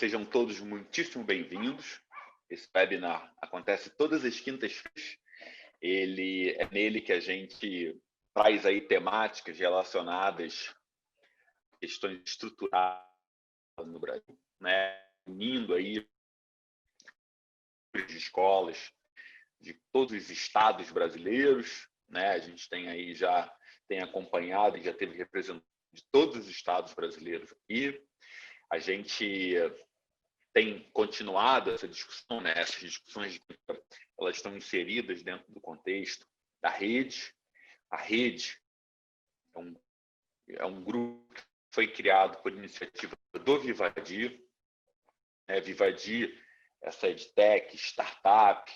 Sejam todos muitíssimo bem-vindos. Esse webinar acontece todas as quintas-feiras. É nele que a gente traz aí temáticas relacionadas a questões estruturais no Brasil, né? Unindo aí de escolas de todos os estados brasileiros, né? A gente tem acompanhado e já teve representante de todos os estados brasileiros aqui. A gente tem continuado essa discussão, né? Essas discussões elas estão inseridas dentro do contexto da rede. A rede é um grupo que foi criado por iniciativa do Vivadi, né? Vivadi, essa edtech, startup,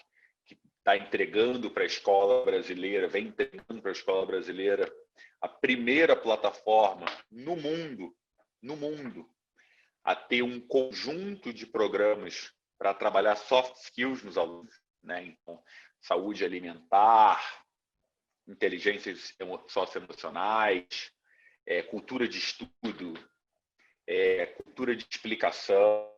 que está entregando para a escola brasileira, vem entregando para a escola brasileira a primeira plataforma no mundo, a ter um conjunto de programas para trabalhar soft skills nos alunos, né? Então, saúde alimentar, inteligências socioemocionais, cultura de estudo, cultura de explicação.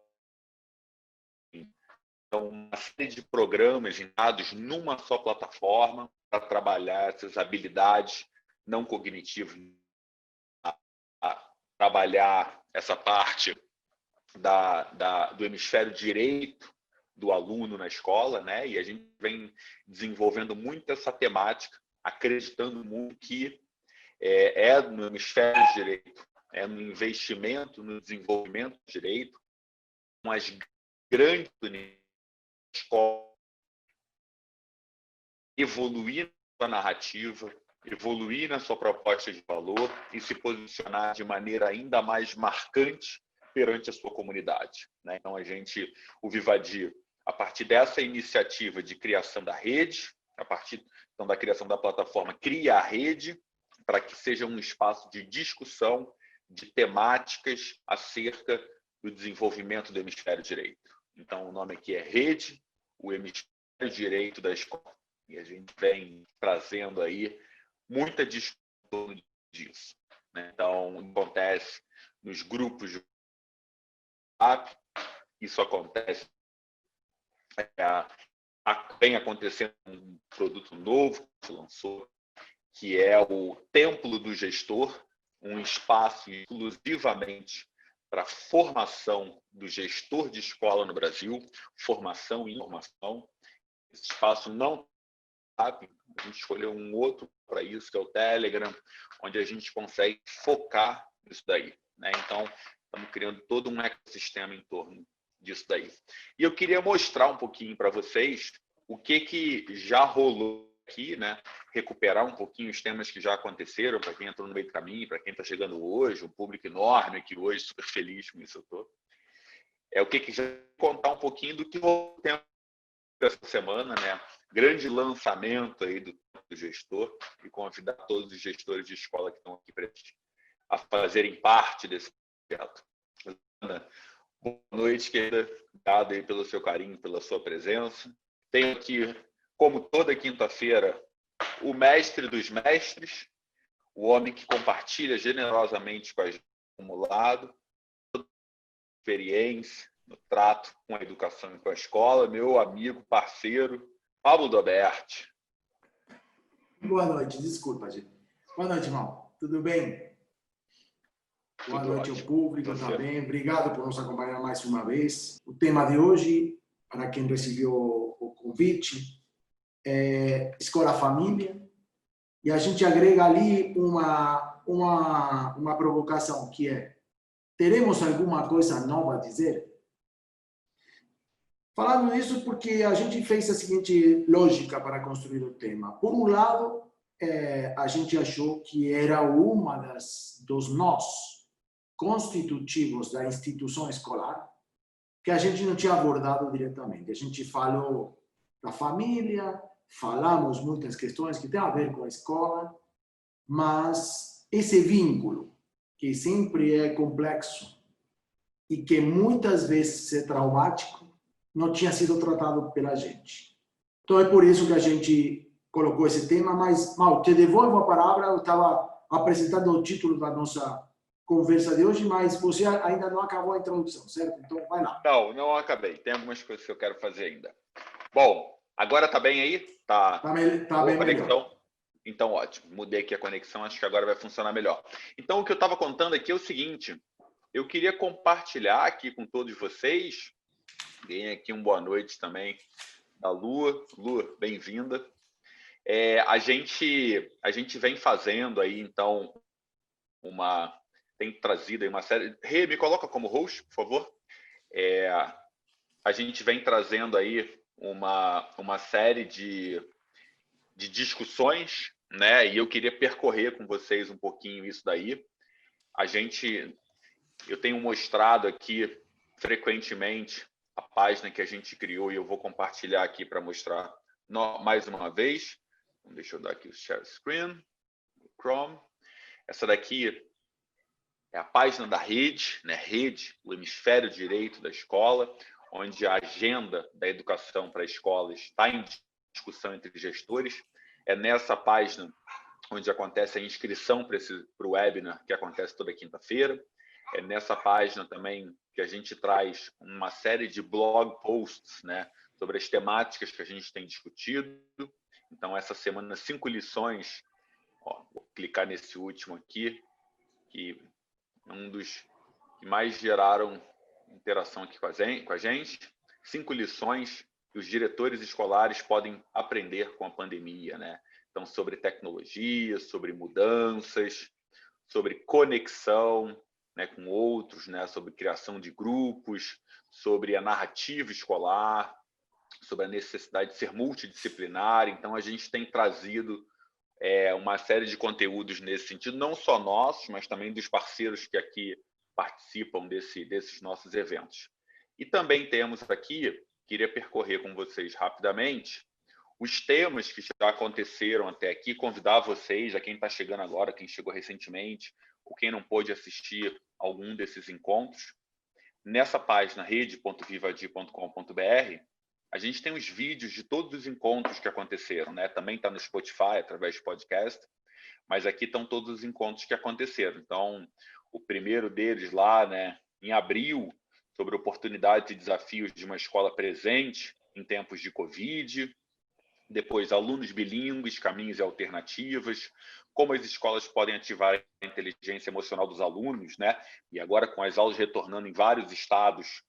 Então, uma série de programas dados numa só plataforma para trabalhar essas habilidades não cognitivas, trabalhar essa parte do hemisfério direito do aluno na escola, né? E a gente vem desenvolvendo muito essa temática, acreditando muito que no hemisfério direito, no investimento, no desenvolvimento do direito, com as grandes escolas, evoluir na narrativa, evoluir na sua proposta de valor e se posicionar de maneira ainda mais marcante perante a sua comunidade, né? Então, o Vivadi, a partir dessa iniciativa de criação da rede, a partir então, da criação da plataforma, cria a rede para que seja um espaço de discussão de temáticas acerca do desenvolvimento do hemisfério direito. Então, o nome aqui é Rede, o hemisfério direito da escola. E a gente vem trazendo aí muita discussão disso, né? Então, acontece nos grupos de WhatsApp, isso acontece, vem acontecendo um produto novo que se lançou, que é o Templo do Gestor, um espaço exclusivamente para formação do gestor de escola no Brasil, formação e informação. Esse espaço não a gente escolheu um outro para isso, que é o Telegram, onde a gente consegue focar nisso daí, né? Então, estamos criando todo um ecossistema em torno disso daí. E eu queria mostrar um pouquinho para vocês o que já rolou aqui, né? Recuperar um pouquinho os temas que já aconteceram, para quem entrou no meio do caminho, para quem está chegando hoje, um público enorme aqui hoje, super feliz com isso eu estou. Já contar um pouquinho do que rolou essa semana, né? Grande lançamento aí do gestor e convidar todos os gestores de escola que estão aqui presentes a fazerem parte desse projeto. Ana, boa noite, querida. Obrigado aí pelo seu carinho, pela sua presença. Tenho aqui, como toda quinta-feira, o mestre dos mestres, o homem que compartilha generosamente com a gente acumulado, toda a experiência no trato com a educação e com a escola, meu amigo, parceiro, Pablo Doberti. Boa noite, desculpa, gente. Boa noite, irmão. Tudo bem? Boa noite ao público também. Obrigado por nos acompanhar mais uma vez. O tema de hoje, para quem recebeu o convite, é Escola Família. E a gente agrega ali uma provocação, que é: teremos alguma coisa nova a dizer? Falando isso porque a gente fez a seguinte lógica para construir o tema. Por um lado, a gente achou que era uma dos nós constitutivos da instituição escolar que a gente não tinha abordado diretamente. A gente falou da família, falamos muitas questões que têm a ver com a escola, mas esse vínculo, que sempre é complexo e que muitas vezes é traumático, não tinha sido tratado pela gente. Então, é por isso que a gente colocou esse tema, mas, Mal, te devolvo a palavra, eu estava apresentando o título da nossa conversa de hoje, mas você ainda não acabou a introdução, certo? Então, vai lá. Não acabei. Tem algumas coisas que eu quero fazer ainda. Bom, agora tá bem aí? Tá Bem conexão? melhor. Então, ótimo. Mudei aqui a conexão, acho que agora vai funcionar melhor. Então, o que eu estava contando aqui é o seguinte. Eu queria compartilhar aqui com todos vocês. Deem aqui uma boa noite também da Lua. Lua, bem-vinda. A gente vem fazendo aí, então, tem trazido aí uma série... Rê, me coloca como host, por favor. A gente vem trazendo aí uma série de discussões, né? E eu queria percorrer com vocês um pouquinho isso daí. Eu tenho mostrado aqui frequentemente a página que a gente criou e eu vou compartilhar aqui para mostrar mais uma vez. Deixa eu dar aqui o share screen, o Chrome. Essa daqui é a página da rede, né? Rede, o hemisfério direito da escola, onde a agenda da educação para a escola está em discussão entre gestores. É nessa página onde acontece a inscrição para o webinar, que acontece toda quinta-feira. É nessa página também que a gente traz uma série de blog posts, né, sobre as temáticas que a gente tem discutido. Então, essa semana, 5 lições. Vou clicar nesse último aqui, que é um dos que mais geraram interação aqui com a gente. 5 lições que os diretores escolares podem aprender com a pandemia, né? Então, sobre tecnologia, sobre mudanças, sobre conexão, né, com outros, né, sobre criação de grupos, sobre a narrativa escolar, sobre a necessidade de ser multidisciplinar. Então, a gente tem trazido uma série de conteúdos nesse sentido, não só nossos, mas também dos parceiros que aqui participam desses nossos eventos. E também temos aqui, queria percorrer com vocês rapidamente, os temas que já aconteceram até aqui, convidar vocês, a quem está chegando agora, quem chegou recentemente, ou quem não pôde assistir algum desses encontros, nessa página rede.vivadi.com.br, a gente tem os vídeos de todos os encontros que aconteceram, né? Também está no Spotify, através de podcast, mas aqui estão todos os encontros que aconteceram. Então, o primeiro deles lá, né, em abril, sobre oportunidades e desafios de uma escola presente em tempos de Covid. Depois, alunos bilíngues, caminhos e alternativas, como as escolas podem ativar a inteligência emocional dos alunos, né? E agora, com as aulas retornando em vários estados,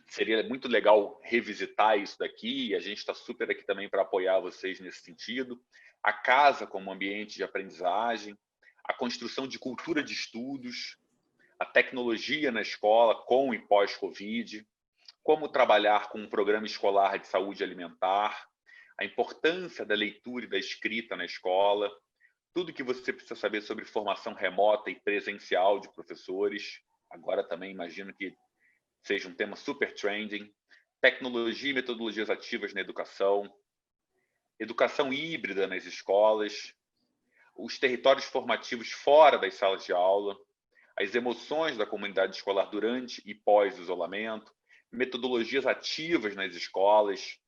seria muito legal revisitar isso daqui, e a gente está super aqui também para apoiar vocês nesse sentido. A casa como ambiente de aprendizagem, a construção de cultura de estudos, a tecnologia na escola com e pós-Covid, como trabalhar com um programa escolar de saúde alimentar, a importância da leitura e da escrita na escola, tudo que você precisa saber sobre formação remota e presencial de professores. Agora também imagino que seja um tema super trending. Tecnologia e metodologias ativas na educação, educação híbrida nas escolas, os territórios formativos fora das salas de aula, as emoções da comunidade escolar durante e pós-isolamento, metodologias ativas nas escolas,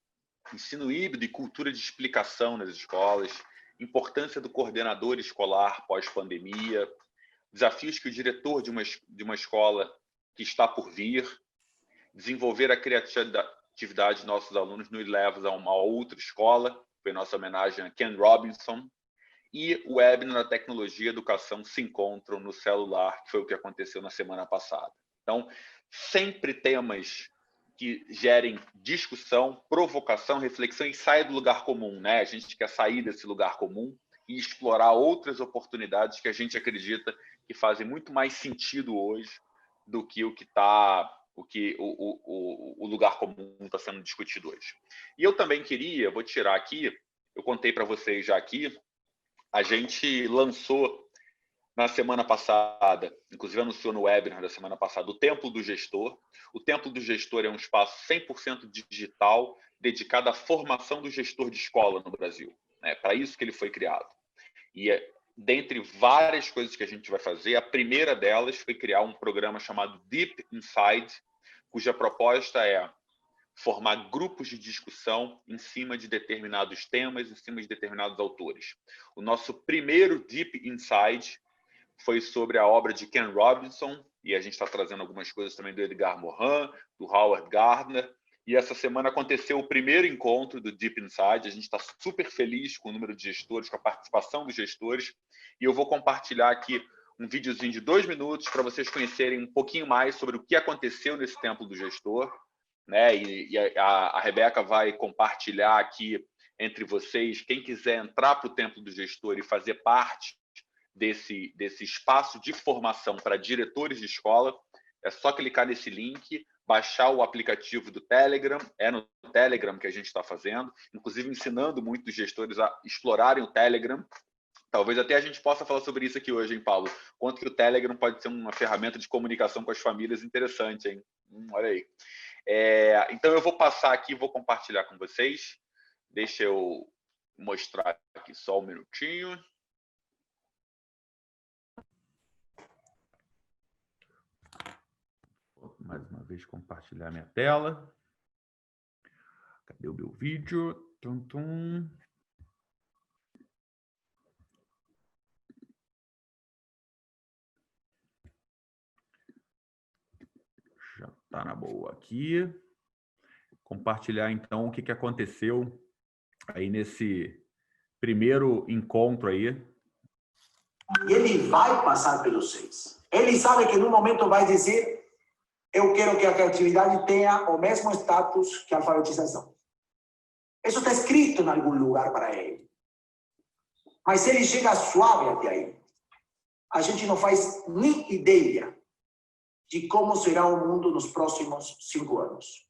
ensino híbrido e cultura de explicação nas escolas, importância do coordenador escolar pós-pandemia, desafios que o diretor de uma escola que está por vir, desenvolver a criatividade de nossos alunos nos leva a uma outra escola, foi nossa homenagem a Ken Robinson, e o webinar da tecnologia e educação se encontram no celular, que foi o que aconteceu na semana passada. Então, sempre temas que gerem discussão, provocação, reflexão e saia do lugar comum, né? A gente quer sair desse lugar comum e explorar outras oportunidades que a gente acredita que fazem muito mais sentido hoje do que o lugar comum está sendo discutido hoje. E eu também vou tirar aqui, eu contei para vocês já aqui, a gente lançou na semana passada, inclusive anunciou no webinar da semana passada, o Templo do Gestor. O Templo do Gestor é um espaço 100% digital dedicado à formação do gestor de escola no Brasil. É para isso que ele foi criado. E dentre várias coisas que a gente vai fazer, a primeira delas foi criar um programa chamado Deep Inside, cuja proposta é formar grupos de discussão em cima de determinados temas, em cima de determinados autores. O nosso primeiro Deep Inside foi sobre a obra de Ken Robinson, e a gente está trazendo algumas coisas também do Edgar Morin, do Howard Gardner. E essa semana aconteceu o primeiro encontro do Deep Inside. A gente está super feliz com o número de gestores, com a participação dos gestores. E eu vou compartilhar aqui um videozinho de 2 minutos para vocês conhecerem um pouquinho mais sobre o que aconteceu nesse Templo do Gestor, né? E a Rebeca vai compartilhar aqui entre vocês, quem quiser entrar para o Templo do Gestor e fazer parte desse espaço de formação para diretores de escola, é só clicar nesse link, baixar o aplicativo do Telegram, é no Telegram que a gente está fazendo, inclusive ensinando muitos gestores a explorarem o Telegram. Talvez até a gente possa falar sobre isso aqui hoje, hein, Paulo? Quanto que o Telegram pode ser uma ferramenta de comunicação com as famílias interessante, hein? Olha aí. Então, eu vou passar aqui, vou compartilhar com vocês. Deixa eu mostrar aqui só um minutinho. Vou mais uma vez compartilhar minha tela. Cadê o meu vídeo? Tum, tum. Já está na boa aqui. Compartilhar, então, o que aconteceu aí nesse primeiro encontro aí. E ele vai passar pelos 6. Ele sabe que, num momento, vai dizer: eu quero que a criatividade tenha o mesmo status que a alfabetização. Isso está escrito em algum lugar para ele. Mas ele chega suave até aí. A gente não faz nem ideia de como será o mundo nos próximos 5 anos.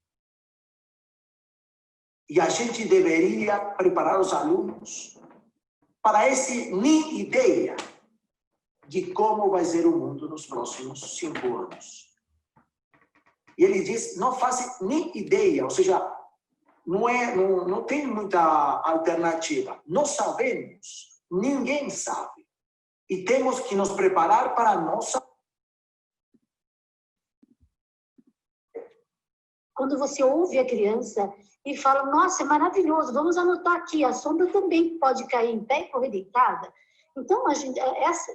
E a gente deveria preparar os alunos para esse nem ideia de como vai ser o mundo nos próximos 5 anos. E ele diz, não faz nem ideia, ou seja, não tem muita alternativa. Nós sabemos, ninguém sabe. E temos que nos preparar para a nossa... Quando você ouve a criança e fala, nossa, é maravilhoso, vamos anotar aqui, a sombra também pode cair em pé e correr deitada. Então,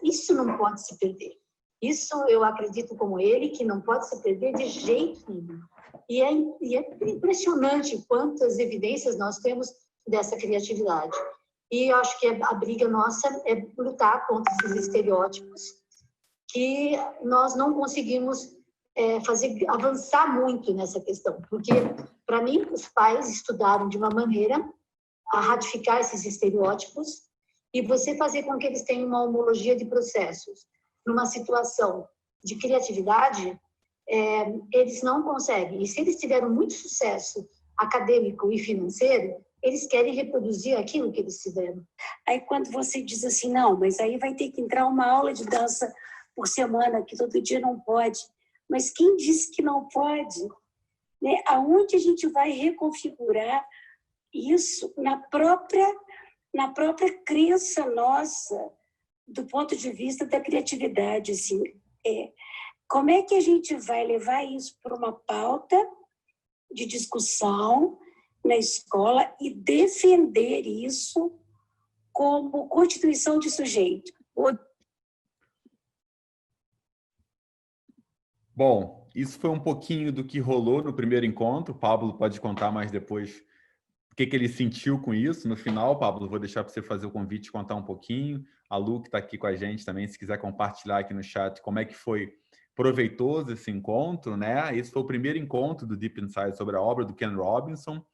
isso não pode se perder. Isso eu acredito como ele, que não pode se perder de jeito nenhum. E é impressionante quantas evidências nós temos dessa criatividade. E eu acho que a briga nossa é lutar contra esses estereótipos que nós não conseguimos avançar muito nessa questão. Porque, para mim, os pais estudaram de uma maneira a ratificar esses estereótipos e você fazer com que eles tenham uma homologia de processos. Numa situação de criatividade, eles não conseguem. E se eles tiveram muito sucesso acadêmico e financeiro, eles querem reproduzir aquilo que eles tiveram. Aí quando você diz assim, não, mas aí vai ter que entrar uma aula de dança por semana, que todo dia não pode. Mas quem disse que não pode? Né? Aonde a gente vai reconfigurar isso na própria crença nossa, do ponto de vista da criatividade, assim, como é que a gente vai levar isso para uma pauta de discussão na escola e defender isso como constituição de sujeito? Bom, isso foi um pouquinho do que rolou no primeiro encontro. O Pablo pode contar mais depois o que ele sentiu com isso. No final, Pablo, vou deixar para você fazer o convite e contar um pouquinho. A Lu, que está aqui com a gente também, se quiser compartilhar aqui no chat como é que foi proveitoso esse encontro, né? Esse foi o primeiro encontro do Deep Inside sobre a obra do Ken Robinson.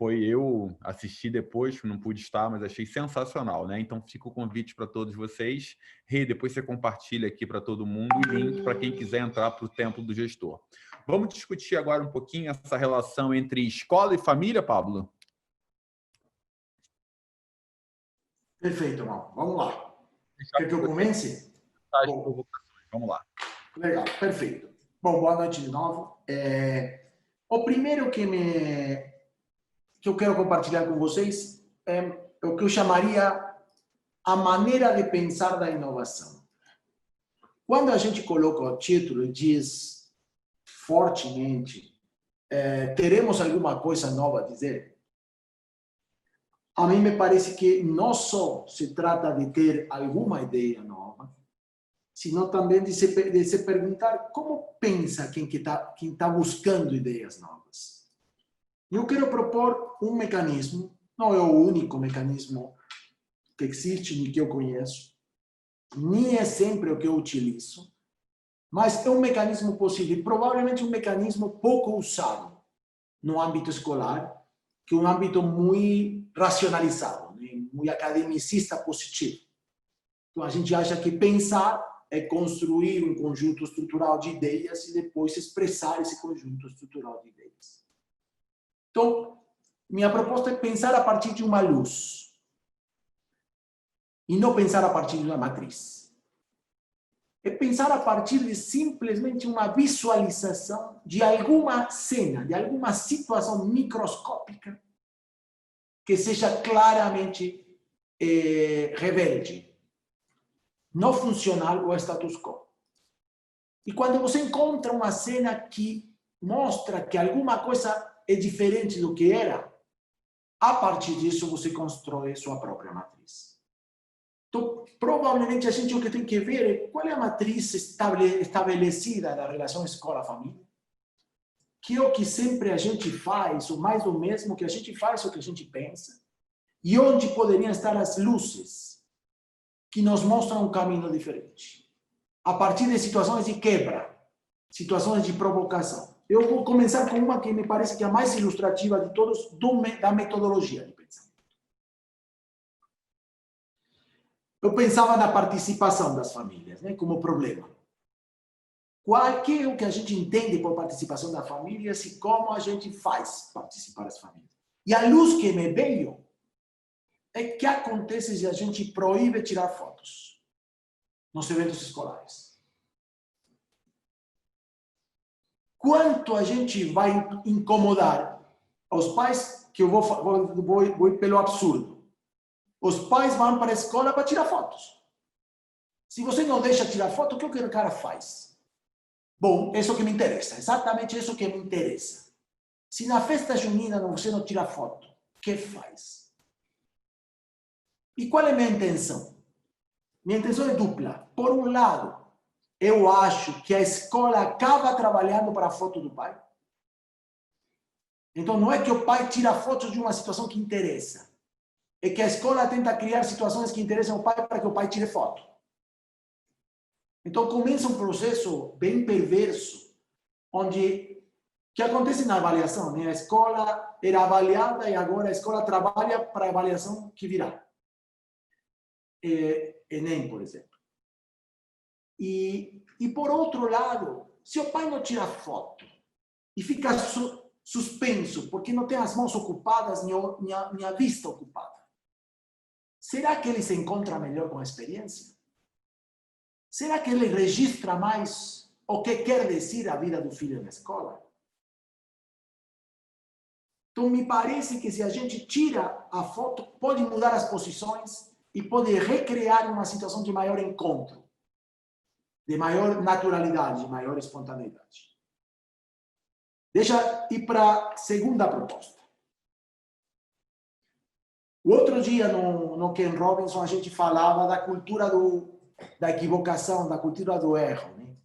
Eu assisti depois, não pude estar, mas achei sensacional, né? Então fica o convite para todos vocês. Depois você compartilha aqui para todo mundo o link para quem quiser entrar para o Templo do Gestor. Vamos discutir agora um pouquinho essa relação entre escola e família, Pablo? Perfeito, Mal. Vamos lá. Quer que eu comece? Bom, vamos lá. Legal, perfeito. Bom, boa noite de novo. O primeiro que eu quero compartilhar com vocês é o que eu chamaria a maneira de pensar da inovação. Quando a gente coloca o título e diz fortemente teremos alguma coisa nova a dizer, a mim me parece que não só se trata de ter alguma ideia nova, senão também de se perguntar como pensa quem está buscando ideias novas. Eu quero propor um mecanismo, não é o único mecanismo que existe, nem que eu conheço, nem é sempre o que eu utilizo, mas é um mecanismo possível, e provavelmente um mecanismo pouco usado no âmbito escolar, que é um âmbito muito racionalizado, né? Muito academicista positivo. Então, a gente acha que pensar é construir um conjunto estrutural de ideias e depois expressar esse conjunto estrutural de ideias. Então, minha proposta é pensar a partir de uma luz e não pensar a partir de uma matriz. É pensar a partir de simplesmente uma visualização de alguma cena, de alguma situação microscópica que seja claramente rebelde, não funcional ao status quo. E quando você encontra uma cena que mostra que alguma coisa é diferente do que era, a partir disso você constrói sua própria matriz. Então, provavelmente a gente o que tem que ver é qual é a matriz estabelecida da relação escola-família, que é o que sempre a gente faz, ou mais do mesmo que a gente faz, o que a gente pensa, e onde poderiam estar as luzes que nos mostram um caminho diferente. A partir de situações de quebra, situações de provocação. Eu vou começar com uma que me parece que é a mais ilustrativa de todos, da metodologia de pensamento. Eu pensava na participação das famílias, né, como problema. Qual que é o que a gente entende por participação das famílias e como a gente faz participar as famílias? E a luz que me veio é que acontece se a gente proíbe tirar fotos nos eventos escolares. Quanto a gente vai incomodar os pais, que eu vou ir pelo absurdo. Os pais vão para a escola para tirar fotos. Se você não deixa tirar foto, o que o cara faz? Bom, isso que me interessa, exatamente isso que me interessa. Se na festa junina você não tira foto, o que faz? E qual é a minha intenção? Minha intenção é dupla. Por um lado, eu acho que a escola acaba trabalhando para a foto do pai. Então, não é que o pai tira fotos de uma situação que interessa. É que a escola tenta criar situações que interessam ao pai para que o pai tire foto. Então, começa um processo bem perverso, onde que acontece na avaliação, né? A escola era avaliada e agora a escola trabalha para a avaliação que virá. Enem, por exemplo. E por outro lado, se o pai não tira foto e fica suspenso porque não tem as mãos ocupadas nem a vista ocupada, será que ele se encontra melhor com a experiência? Será que ele registra mais o que quer dizer a vida do filho na escola? Então, me parece que se a gente tira a foto, pode mudar as posições e pode recriar uma situação de maior encontro, de maior naturalidade, de maior espontaneidade. Deixa ir para a segunda proposta. O outro dia, no Ken Robinson, a gente falava da cultura da equivocação, da cultura do erro. Né?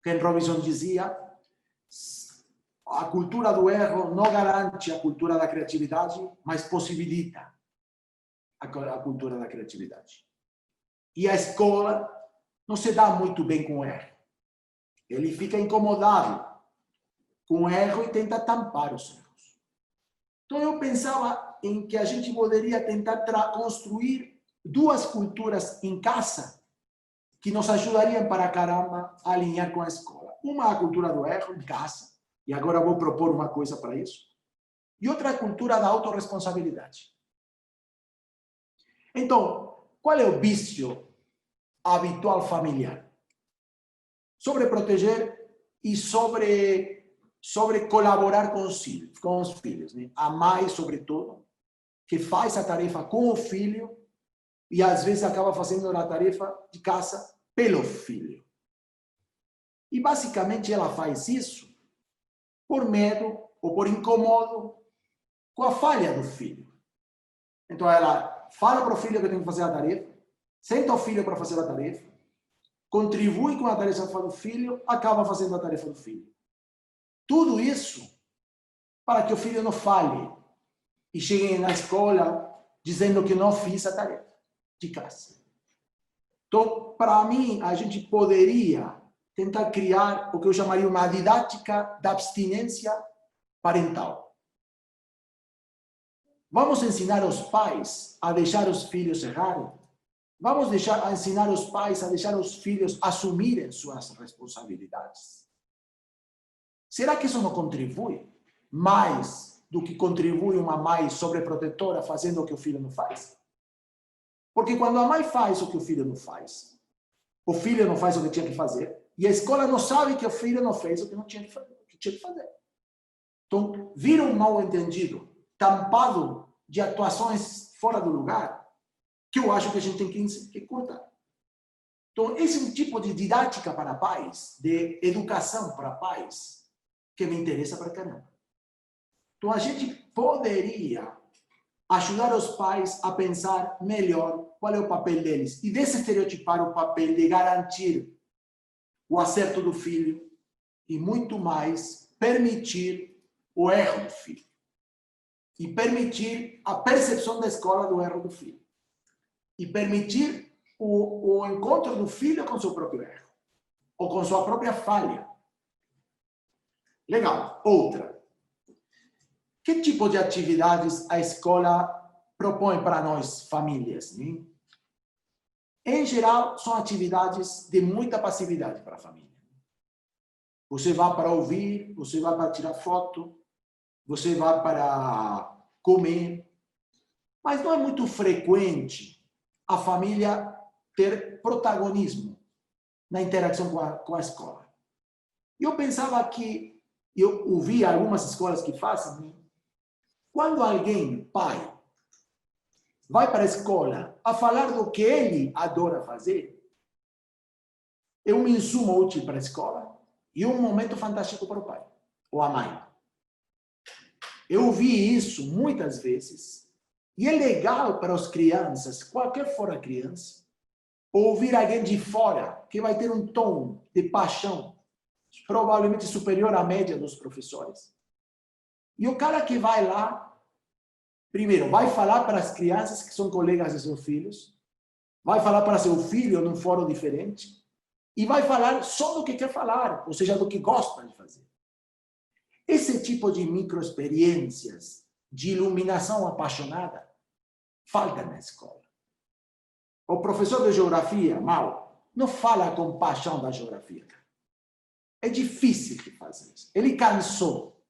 Ken Robinson dizia: a cultura do erro não garante a cultura da criatividade, mas possibilita a cultura da criatividade. E a escola não se dá muito bem com o erro. Ele fica incomodado com o erro e tenta tampar os erros. Então eu pensava em que a gente poderia tentar construir duas culturas em casa que nos ajudariam para caramba a alinhar com a escola. Uma a cultura do erro em casa, e agora vou propor uma coisa para isso, e outra a cultura da autorresponsabilidade. Então, qual é o vício habitual familiar? Sobreproteger e sobre colaborar com os filhos. Né? A mãe, sobretudo, que faz a tarefa com o filho e às vezes acaba fazendo a tarefa de casa pelo filho. E basicamente ela faz isso por medo ou por incomodo com a falha do filho. Então ela fala para o filho que tem que fazer a tarefa, senta o filho para fazer a tarefa, contribui com a tarefa do filho, acaba fazendo a tarefa do filho. Tudo isso para que o filho não falhe e chegue na escola dizendo que não fiz a tarefa de casa. Então, para mim, a gente poderia tentar criar o que eu chamaria uma didática da abstinência parental. Vamos ensinar os pais a deixar os filhos errarem? Vamos ensinar os pais a deixar os filhos assumirem suas responsabilidades? Será que isso não contribui mais do que contribui uma mãe sobreprotetora fazendo o que o filho não faz? Porque quando a mãe faz o que o filho não faz o que tinha que fazer, e a escola não sabe que o filho não fez o que não tinha que fazer. Então, vira um mal-entendido, tampado de atuações fora do lugar, que eu acho que a gente tem que cortar. Então, esse é um tipo de didática para pais, de educação para pais, que me interessa para caramba. Então, a gente poderia ajudar os pais a pensar melhor qual é o papel deles e desestereotipar o papel de garantir o acerto do filho e, muito mais, permitir o erro do filho e permitir a percepção da escola do erro do filho e permitir o encontro do filho com seu próprio erro ou com sua própria falha. Legal. Outra. Que tipo de atividades a escola propõe para nós, famílias? Né? Em geral, são atividades de muita passividade para a família. Você vai para ouvir, você vai para tirar foto, você vai para comer. Mas não é muito frequente a família ter protagonismo na interação com a escola. Eu pensava que, eu ouvi algumas escolas que fazem, né? Quando alguém, pai, vai para a escola a falar do que ele adora fazer, é um insumo útil para a escola e um momento fantástico para o pai ou a mãe. Eu ouvi isso muitas vezes e é legal para as crianças, qualquer for a criança, ouvir alguém de fora que vai ter um tom de paixão provavelmente superior à média dos professores. E o cara que vai lá, primeiro, vai falar para as crianças que são colegas de seus filhos, vai falar para seu filho num fórum diferente, e vai falar só do que quer falar, ou seja, do que gosta de fazer. Esse tipo de microexperiências, de iluminação apaixonada, falta na escola. O professor de geografia, mal, não fala com paixão da geografia. É difícil de fazer isso. Ele cansou.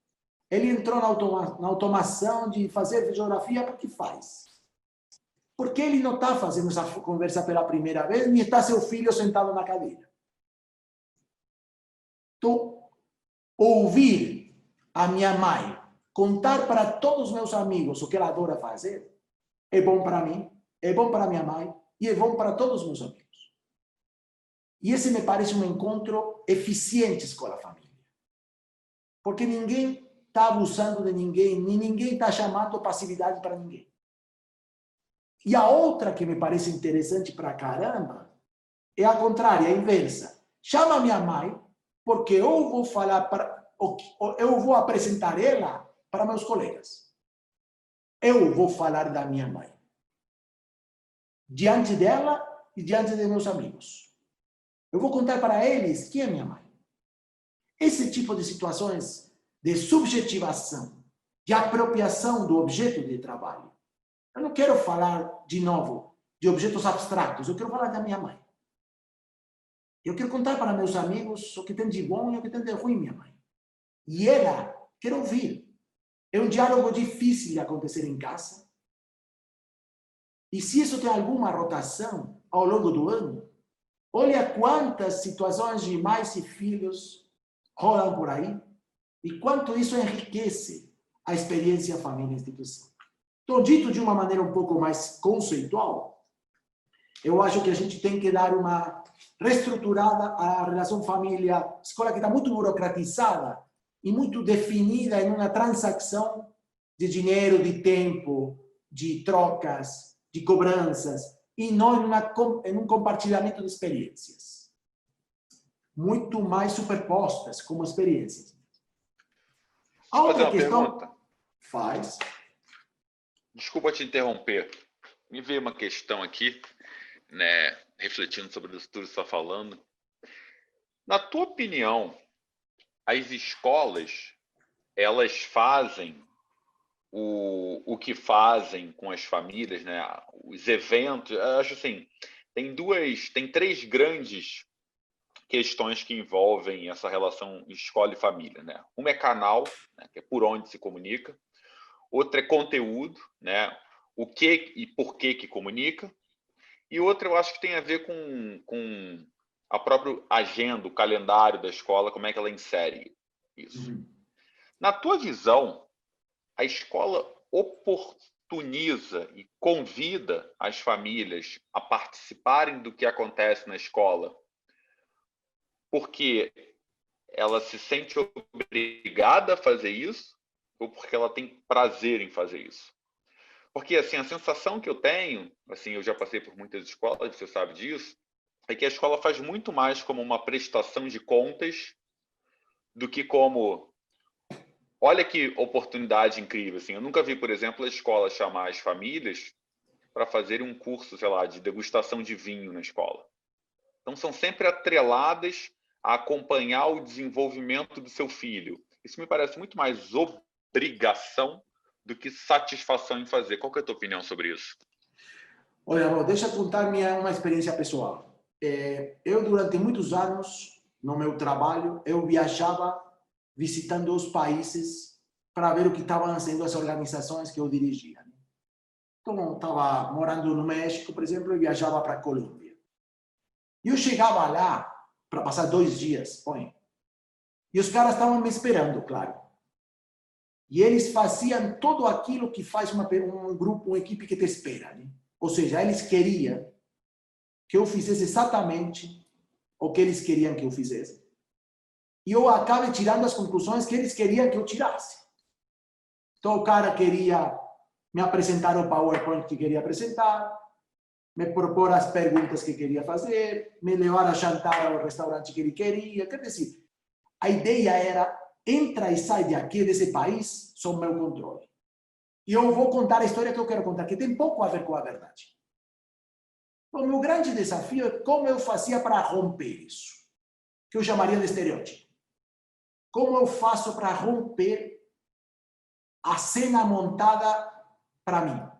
Ele entrou na automação de fazer geografia porque faz. Porque ele não está fazendo essa conversa pela primeira vez, nem está seu filho sentado na cadeira. Então, ouvir a minha mãe contar para todos os meus amigos o que ela adora fazer é bom para mim, é bom para minha mãe e é bom para todos os meus amigos. E esse me parece um encontro eficiente escola-família. Porque ninguém está abusando de ninguém, nem ninguém está chamando passividade para ninguém. E a outra que me parece interessante para caramba é a contrária, a inversa. Chama minha mãe, porque eu vou falar eu vou apresentar ela para meus colegas. Eu vou falar da minha mãe. Diante dela e diante de meus amigos. Eu vou contar para eles quem é minha mãe. Esse tipo de situações de subjetivação, de apropriação do objeto de trabalho. Eu não quero falar, de novo, de objetos abstratos. Eu quero falar da minha mãe. Eu quero contar para meus amigos o que tem de bom e o que tem de ruim, minha mãe. E ela quer ouvir. É um diálogo difícil de acontecer em casa. E se isso tem alguma rotação ao longo do ano, olha quantas situações de mães e filhos rolam por aí e quanto isso enriquece a experiência família-instituição. Então, dito de uma maneira um pouco mais conceitual, eu acho que a gente tem que dar uma reestruturada à relação família-escola, que está muito burocratizada e muito definida em uma transação de dinheiro, de tempo, de trocas, de cobranças, e não em um compartilhamento de experiências. muito mais superpostas como experiências. A Deixa eu fazer outra uma questão pergunta. faz. Desculpa te interromper. Me veio uma questão aqui, né, refletindo sobre isso tudo que você está falando. Na tua opinião, as escolas, elas fazem o que fazem com as famílias, né? Os eventos, eu acho assim, tem três grandes questões que envolvem essa relação escola e família, né? Uma é canal, né, que é por onde se comunica. Outra é conteúdo, né? O que e por que comunica. E outra eu acho que tem a ver com a própria agenda, o calendário da escola, como é que ela insere isso. Na tua visão, a escola oportuniza e convida as famílias a participarem do que acontece na escola porque ela se sente obrigada a fazer isso ou porque ela tem prazer em fazer isso? Porque assim, a sensação que eu tenho, assim, eu já passei por muitas escolas, você sabe disso, é que a escola faz muito mais como uma prestação de contas do que como... Olha que oportunidade incrível. Assim, eu nunca vi, por exemplo, a escola chamar as famílias para fazerem um curso, sei lá, de degustação de vinho na escola. Então, são sempre atreladas a acompanhar o desenvolvimento do seu filho. Isso me parece muito mais obrigação do que satisfação em fazer. Qual que é a tua opinião sobre isso? Olha, amor, deixa eu contar uma experiência pessoal. Eu, durante muitos anos, no meu trabalho, eu viajava visitando os países para ver o que estavam sendo as organizações que eu dirigia. Então, eu estava morando no México, por exemplo, eu viajava para a Colômbia. E eu chegava lá para passar 2 dias, e os caras estavam me esperando, claro. E eles faziam tudo aquilo que faz um grupo, uma equipe que te espera. Né? Ou seja, eles queriam que eu fizesse exatamente o que eles queriam que eu fizesse. E eu acabei tirando as conclusões que eles queriam que eu tirasse. Então, o cara queria me apresentar o PowerPoint que queria apresentar, me propor as perguntas que queria fazer, me levar a jantar ao restaurante que ele queria. Quer dizer, a ideia era, entra e sai daqui desse país sob meu controle. E eu vou contar a história que eu quero contar, que tem pouco a ver com a verdade. O meu grande desafio é como eu fazia para romper isso, que eu chamaria de estereótipo. Como eu faço para romper a cena montada para mim?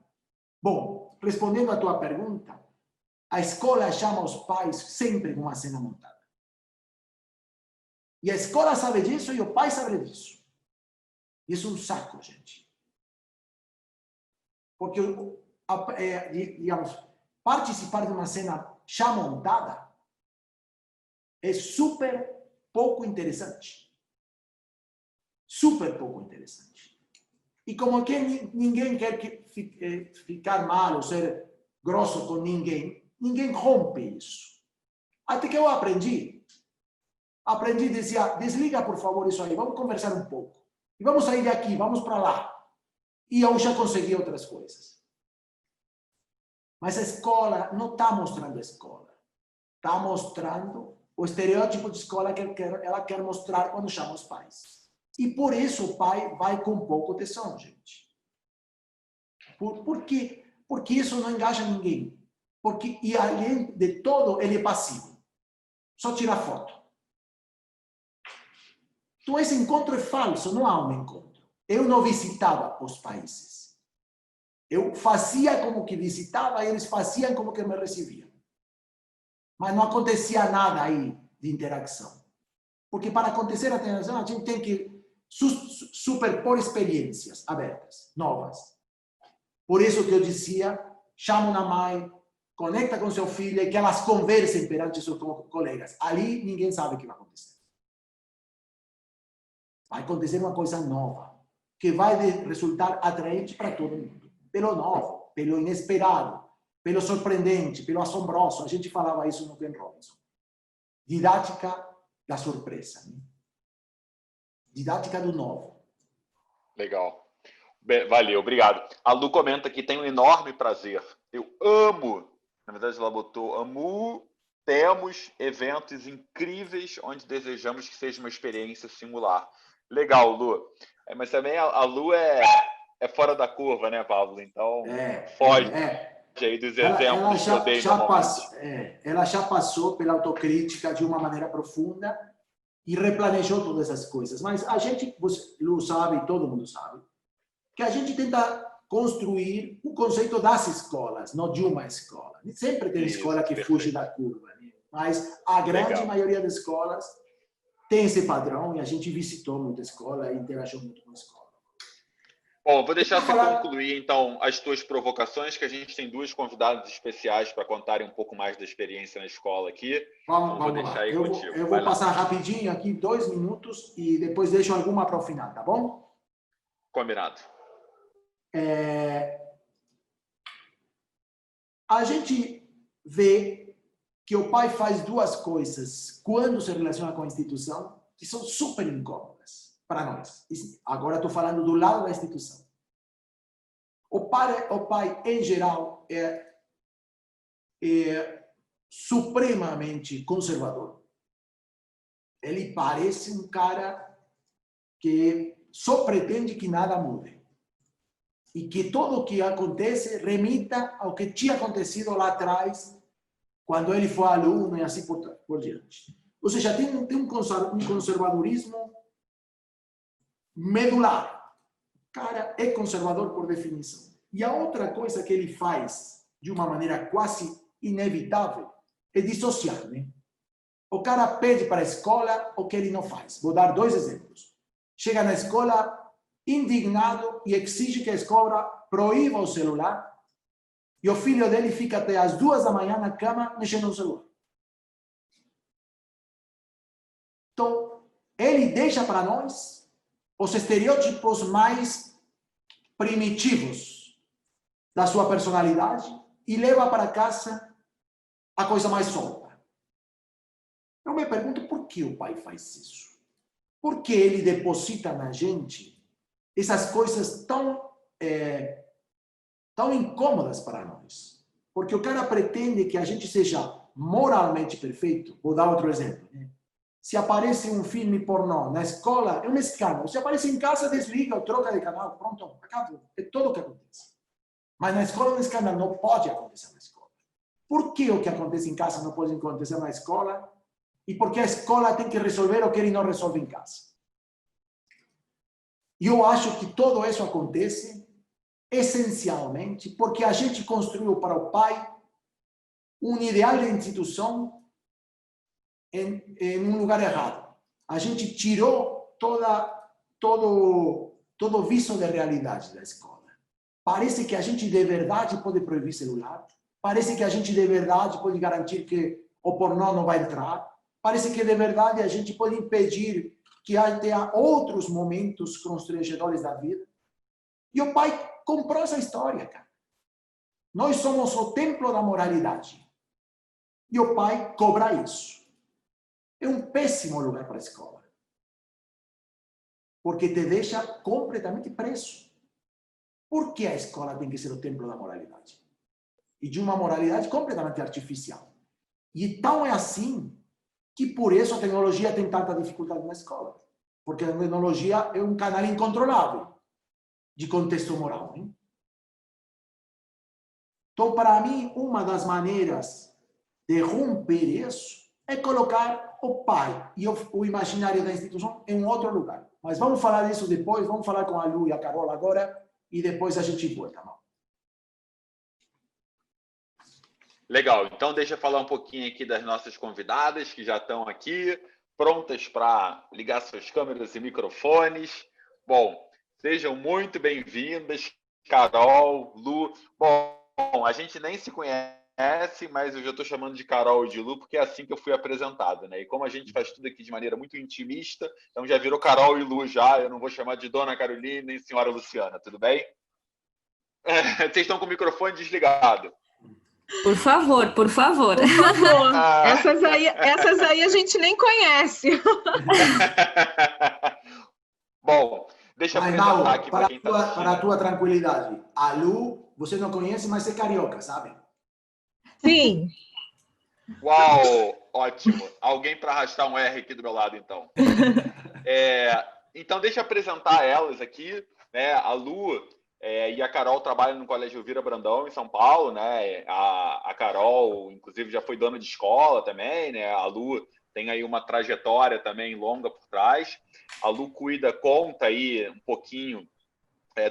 Bom, respondendo à tua pergunta, a escola chama os pais sempre com uma cena montada. E a escola sabe disso e o pai sabe disso. Isso é um saco, gente. Porque, digamos, participar de uma cena já montada é super pouco interessante. Super pouco interessante. E como que ninguém quer ficar mal ou ser grosso com ninguém, ninguém rompe isso. Até que eu aprendi, dizia, desliga por favor isso aí, vamos conversar um pouco. E vamos sair daqui, vamos para lá. E eu já consegui outras coisas. Mas a escola não está mostrando a escola. Está mostrando o estereótipo de escola que ela quer mostrar quando chama os pais. E por isso o pai vai com pouco tesão, gente. Por quê? Porque isso não engaja ninguém. Porque, e além de todo, ele é passivo. Só tira foto. Então esse encontro é falso, não há um encontro. Eu não visitava os países. Eu fazia como que visitava e eles faziam como que me recebiam. Mas não acontecia nada aí de interação. Porque para acontecer a interação, a gente tem que superpor experiências abertas, novas. Por isso que eu dizia, chama uma mãe, conecta com seu filho e que elas conversem perante seus colegas. Ali ninguém sabe o que vai acontecer. Vai acontecer uma coisa nova, que vai resultar atraente para todo mundo. Pelo novo, pelo inesperado, pelo surpreendente, pelo assombroso. A gente falava isso no Ken Robinson. Didática da surpresa. Né? Didática do novo. Legal. Valeu, obrigado. A Lu comenta que tem um enorme prazer. Eu amo, na verdade ela botou amo temos eventos incríveis onde desejamos que seja uma experiência singular. Legal, Lu. Mas também a Lu é fora da curva, né, Pablo? Então, foge aí dos exemplos que eu dei normalmente. Ela já passou pela autocrítica de uma maneira profunda e replanejou todas essas coisas. Mas a gente, Lu sabe, todo mundo sabe, que a gente tenta construir um conceito das escolas, não de uma escola. Sempre tem escola que fuge da curva, né? Mas a grande maioria das escolas tem esse padrão e a gente visitou muita escola e interagiu muito com a escola. Bom, vou deixar você concluir, então, as tuas provocações, que a gente tem 2 convidadas especiais para contarem um pouco mais da experiência na escola aqui. Vamos lá. Eu vou passar rapidinho aqui 2 minutos e depois deixo alguma para o final, tá bom? Combinado. A gente vê que o pai faz 2 coisas quando se relaciona com a instituição que são super incômodas para nós. Agora estou falando do lado da instituição. O pai em geral, é supremamente conservador. Ele parece um cara que só pretende que nada mude. E que tudo o que acontece remita ao que tinha acontecido lá atrás, quando ele foi aluno e assim por diante. Ou seja, tem um conservadorismo medular. O cara é conservador por definição. E a outra coisa que ele faz, de uma maneira quase inevitável, é dissociar, né? O cara pede para a escola o que ele não faz. Vou dar 2 exemplos. Chega na escola indignado e exige que a escola proíba o celular e o filho dele fica até as 2 da manhã na cama mexendo no celular. Então, ele deixa para nós os estereótipos mais primitivos da sua personalidade e leva para casa a coisa mais solta. Eu me pergunto por que o pai faz isso? Por que ele deposita na gente essas coisas tão incômodas para nós? Porque o cara pretende que a gente seja moralmente perfeito. Vou dar outro exemplo, né? Se aparece um filme pornô na escola, é um escândalo. Se aparece em casa, desliga ou troca de canal. Pronto, acabou. É tudo o que acontece. Mas na escola, um escândalo não pode acontecer na escola. Por que o que acontece em casa não pode acontecer na escola? E por que a escola tem que resolver o que ele não resolve em casa? E eu acho que tudo isso acontece essencialmente porque a gente construiu para o pai um ideal de instituição em um lugar errado. A gente tirou todo o viso de realidade da escola. Parece que a gente de verdade pode proibir celular. Parece que a gente de verdade pode garantir que o pornô não vai entrar. Parece que de verdade a gente pode impedir que tenha outros momentos constrangedores da vida. E o pai comprou essa história, cara. Nós somos o templo da moralidade. E o pai cobra isso. É um péssimo lugar para a escola. Porque te deixa completamente preso. Por que a escola tem que ser o templo da moralidade? E de uma moralidade completamente artificial. E tão é assim que por isso a tecnologia tem tanta dificuldade na escola. Porque a tecnologia é um canal incontrolável de contexto moral. Hein? Então, para mim, uma das maneiras de romper isso é colocar o pai e o imaginário da instituição em um outro lugar. Mas vamos falar disso depois, vamos falar com a Lu e a Carol agora e depois a gente volta. Não? Legal, então deixa eu falar um pouquinho aqui das nossas convidadas que já estão aqui, prontas para ligar suas câmeras e microfones. Bom, sejam muito bem-vindas, Carol, Lu. Bom, a gente nem se conhece, mas eu já estou chamando de Carol e de Lu, porque é assim que eu fui apresentado, né? E como a gente faz tudo aqui de maneira muito intimista, então já virou Carol e Lu já, eu não vou chamar de Dona Carolina nem Senhora Luciana, tudo bem? Vocês estão com o microfone desligado. Por favor, por favor. Por favor. Essas aí a gente nem conhece. Bom, deixa eu apresentar aqui para quem está assistindo. Para a tua tranquilidade, a Lu, você não conhece, mas é carioca, sabe? Sim. Uau, ótimo. Alguém para arrastar um R aqui do meu lado, então. Então, deixa eu apresentar elas aqui, né? A Lu e a Carol trabalham no Colégio Elvira Brandão, em São Paulo, né? A Carol, inclusive, já foi dona de escola também, né? A Lu tem aí uma trajetória também longa por trás. A Lu conta aí um pouquinho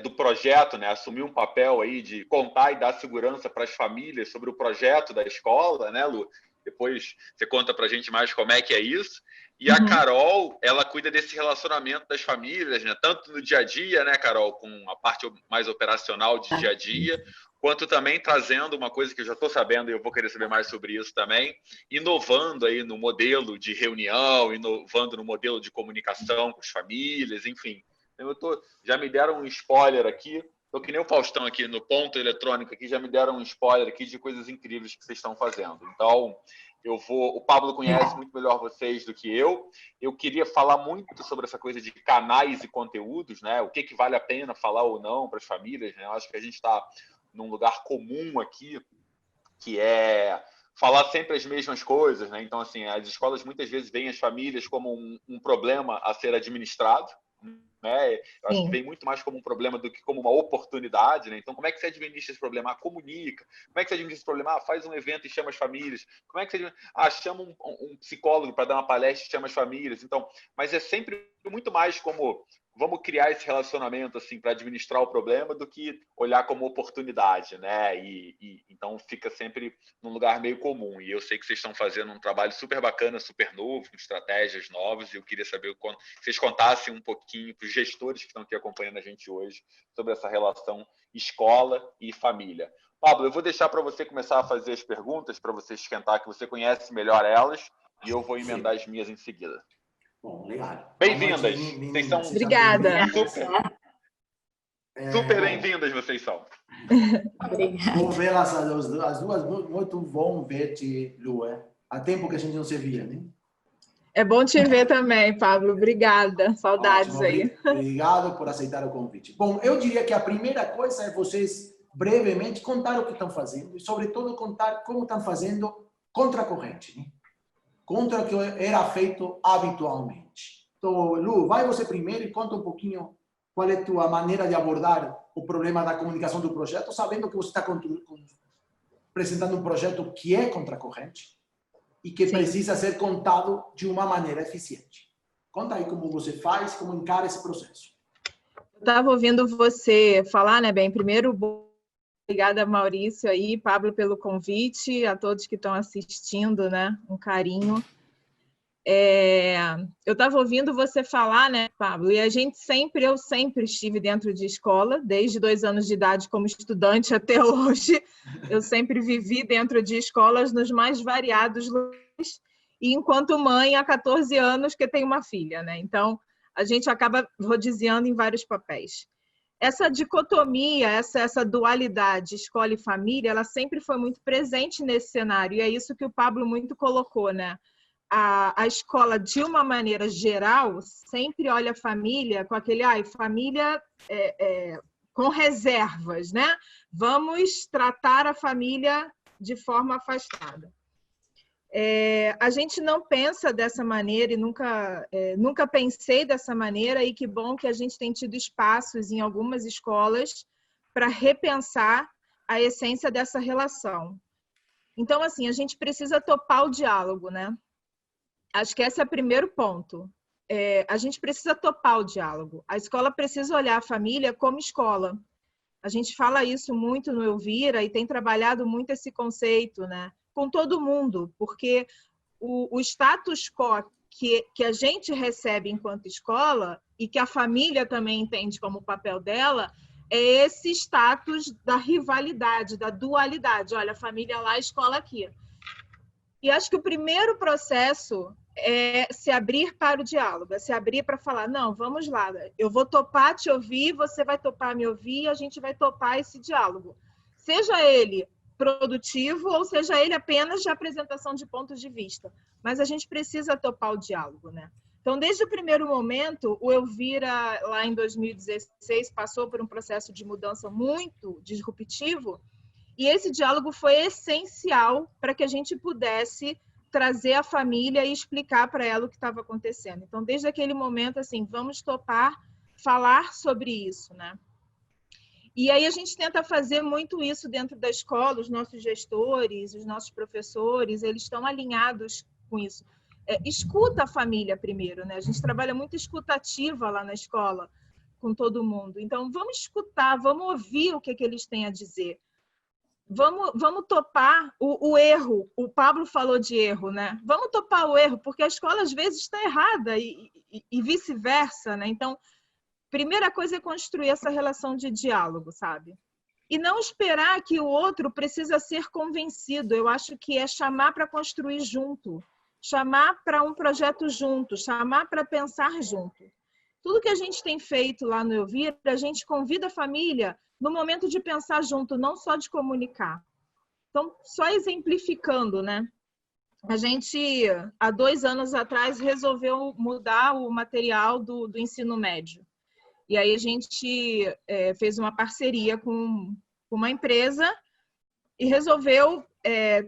do projeto, né? Assumiu um papel aí de contar e dar segurança para as famílias sobre o projeto da escola, né, Lu? Depois você conta para a gente mais como é que é isso. E a Carol, ela cuida desse relacionamento das famílias, né? Tanto no dia a dia, né, Carol, com a parte mais operacional de dia a dia, quanto também trazendo uma coisa que eu já estou sabendo e eu vou querer saber mais sobre isso também, inovando aí no modelo de reunião, inovando no modelo de comunicação com as famílias, enfim. Já me deram um spoiler aqui, estou que nem o Faustão aqui no ponto eletrônico aqui, já me deram um spoiler aqui de coisas incríveis que vocês estão fazendo. Então, o Pablo conhece muito melhor vocês do que eu. Eu queria falar muito sobre essa coisa de canais e conteúdos, né? O que vale a pena falar ou não para as famílias, né? Eu acho que a gente está num lugar comum aqui, que é falar sempre as mesmas coisas, né? Então, assim, as escolas muitas vezes veem as famílias como um problema a ser administrado, né? Eu acho que vem muito mais como um problema do que como uma oportunidade, né? Então, como é que você administra esse problema? Comunica. Como é que você administra esse problema? Faz um evento e chama as famílias. Como é que você chama um psicólogo para dar uma palestra e chama as famílias. Então, mas é sempre muito mais como vamos criar esse relacionamento assim para administrar o problema do que olhar como oportunidade, né? Então fica sempre num lugar meio comum. E eu sei que vocês estão fazendo um trabalho super bacana, super novo, com estratégias novas. E eu queria saber que vocês contassem um pouquinho para os gestores que estão aqui acompanhando a gente hoje sobre essa relação escola e família. Pablo, eu vou deixar para você começar a fazer as perguntas para você esquentar, que você conhece melhor elas, e eu vou emendar as minhas em seguida. Bom, legal. Bem-vindas. Vocês são Obrigada. Super bem-vindas, vocês são. Bom vê-las as duas, muito bom ver-te, Lu. Há tempo que a gente não se via, né? É bom te ver também, Pablo. Obrigada. Saudades. Ótimo, aí. Obrigado por aceitar o convite. Bom, eu diria que a primeira coisa é vocês brevemente contar o que estão fazendo e, sobretudo, contar como estão fazendo contra a corrente, né? Contra o que era feito habitualmente. Então, Lu, vai você primeiro e conta um pouquinho qual é a tua maneira de abordar o problema da comunicação do projeto, sabendo que você está apresentando um projeto que é contra a corrente e que precisa ser contado de uma maneira eficiente. Conta aí como você faz, como encara esse processo. Eu estava ouvindo você falar, né, bem? Primeiro, obrigada, Maurício, aí, Pablo, pelo convite, a todos que estão assistindo, né? Um carinho. Eu estava ouvindo você falar, né, Pablo? E eu sempre estive dentro de escola, desde 2 anos de idade como estudante até hoje. Eu sempre vivi dentro de escolas nos mais variados lugares. E enquanto mãe, há 14 anos que tenho uma filha, né? Então, a gente acaba rodeziando em vários papéis. Essa dicotomia, essa dualidade escola e família, ela sempre foi muito presente nesse cenário, e é isso que o Pablo muito colocou, né? A escola, de uma maneira geral, sempre olha a família com aquele, família com reservas, né? Vamos tratar a família de forma afastada. A gente não pensa dessa maneira e nunca pensei dessa maneira, e que bom que a gente tem tido espaços em algumas escolas para repensar a essência dessa relação. Então, assim, a gente precisa topar o diálogo, né? Acho que esse é o primeiro ponto. A gente precisa topar o diálogo. A escola precisa olhar a família como escola. A gente fala isso muito no Elvira e tem trabalhado muito esse conceito, né? Com todo mundo, porque o status quo que a gente recebe enquanto escola e que a família também entende como papel dela é esse status da rivalidade, da dualidade. Olha, a família lá, a escola aqui. E acho que o primeiro processo é se abrir para o diálogo, é se abrir para falar, não, vamos lá, eu vou topar te ouvir, você vai topar me ouvir, a gente vai topar esse diálogo. Seja ele produtivo ou seja ele apenas de apresentação de pontos de vista. Mas a gente precisa topar o diálogo, né? Então, desde o primeiro momento, o Elvira, lá em 2016, passou por um processo de mudança muito disruptivo E esse diálogo foi essencial para que a gente pudesse trazer a família e explicar para ela o que estava acontecendo. Então, desde aquele momento, assim, vamos topar falar sobre isso, né? E aí a gente tenta fazer muito isso dentro da escola, os nossos gestores, os nossos professores, eles estão alinhados com isso. Escuta a família primeiro, né? A gente trabalha muito escutativa lá na escola, com todo mundo. Então, vamos escutar, vamos ouvir o que eles têm a dizer. Vamos topar o erro. O Pablo falou de erro, né? Vamos topar o erro, porque a escola às vezes está errada e vice-versa, né? Então, primeira coisa é construir essa relação de diálogo, sabe? E não esperar que o outro precisa ser convencido. Eu acho que é chamar para construir junto, chamar para um projeto junto, chamar para pensar junto. Tudo que a gente tem feito lá no Elvira, a gente convida a família no momento de pensar junto, não só de comunicar. Então, só exemplificando, né? A gente, há 2 anos atrás, resolveu mudar o material do ensino médio. E aí a gente fez uma parceria com uma empresa e resolveu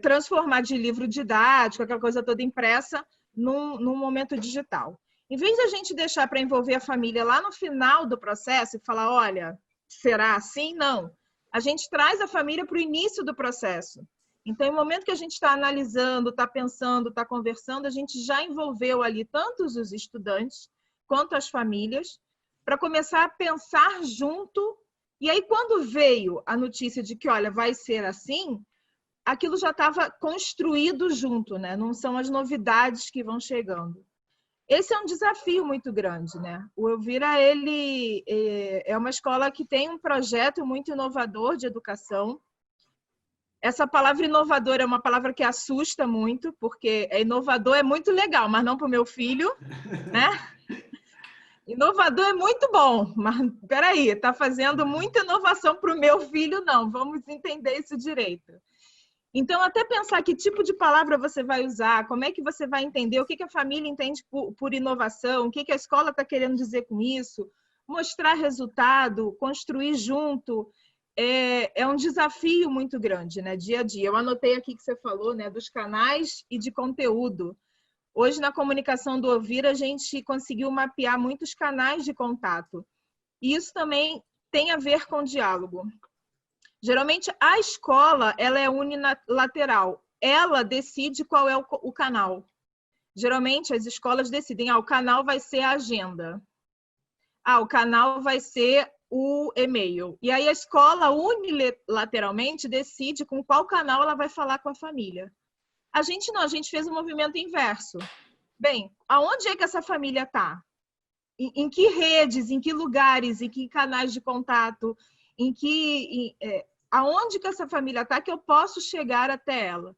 transformar de livro didático, aquela coisa toda impressa, num momento digital. Em vez de a gente deixar para envolver a família lá no final do processo e falar, olha, será assim? Não. A gente traz a família para o início do processo. Então, no momento que a gente está analisando, está pensando, está conversando, a gente já envolveu ali tanto os estudantes quanto as famílias para começar a pensar junto. E aí, quando veio a notícia de que, olha, vai ser assim, aquilo já estava construído junto, né? Não são as novidades que vão chegando. Esse é um desafio muito grande, né? O Elvira, ele é uma escola que tem um projeto muito inovador de educação. Essa palavra inovador é uma palavra que assusta muito, porque inovador é muito legal, mas não para o meu filho, né? Inovador é muito bom, mas peraí, está fazendo muita inovação para o meu filho, não. Vamos entender isso direito. Então, até pensar que tipo de palavra você vai usar, como é que você vai entender, o que a família entende por inovação, o que a escola está querendo dizer com isso, mostrar resultado, construir junto, é um desafio muito grande, né, dia a dia. Eu anotei aqui que você falou, né, dos canais e de conteúdo. Hoje, na comunicação do Elvira, a gente conseguiu mapear muitos canais de contato. E isso também tem a ver com diálogo. Geralmente, a escola ela é unilateral. Ela decide qual é o canal. Geralmente, as escolas decidem, o canal vai ser a agenda. O canal vai ser o e-mail. E aí, a escola unilateralmente decide com qual canal ela vai falar com a família. A gente não, a gente fez um movimento inverso. Bem, aonde é que essa família está? Em que redes, em que lugares, em que canais de contato, aonde que essa família está que eu posso chegar até ela.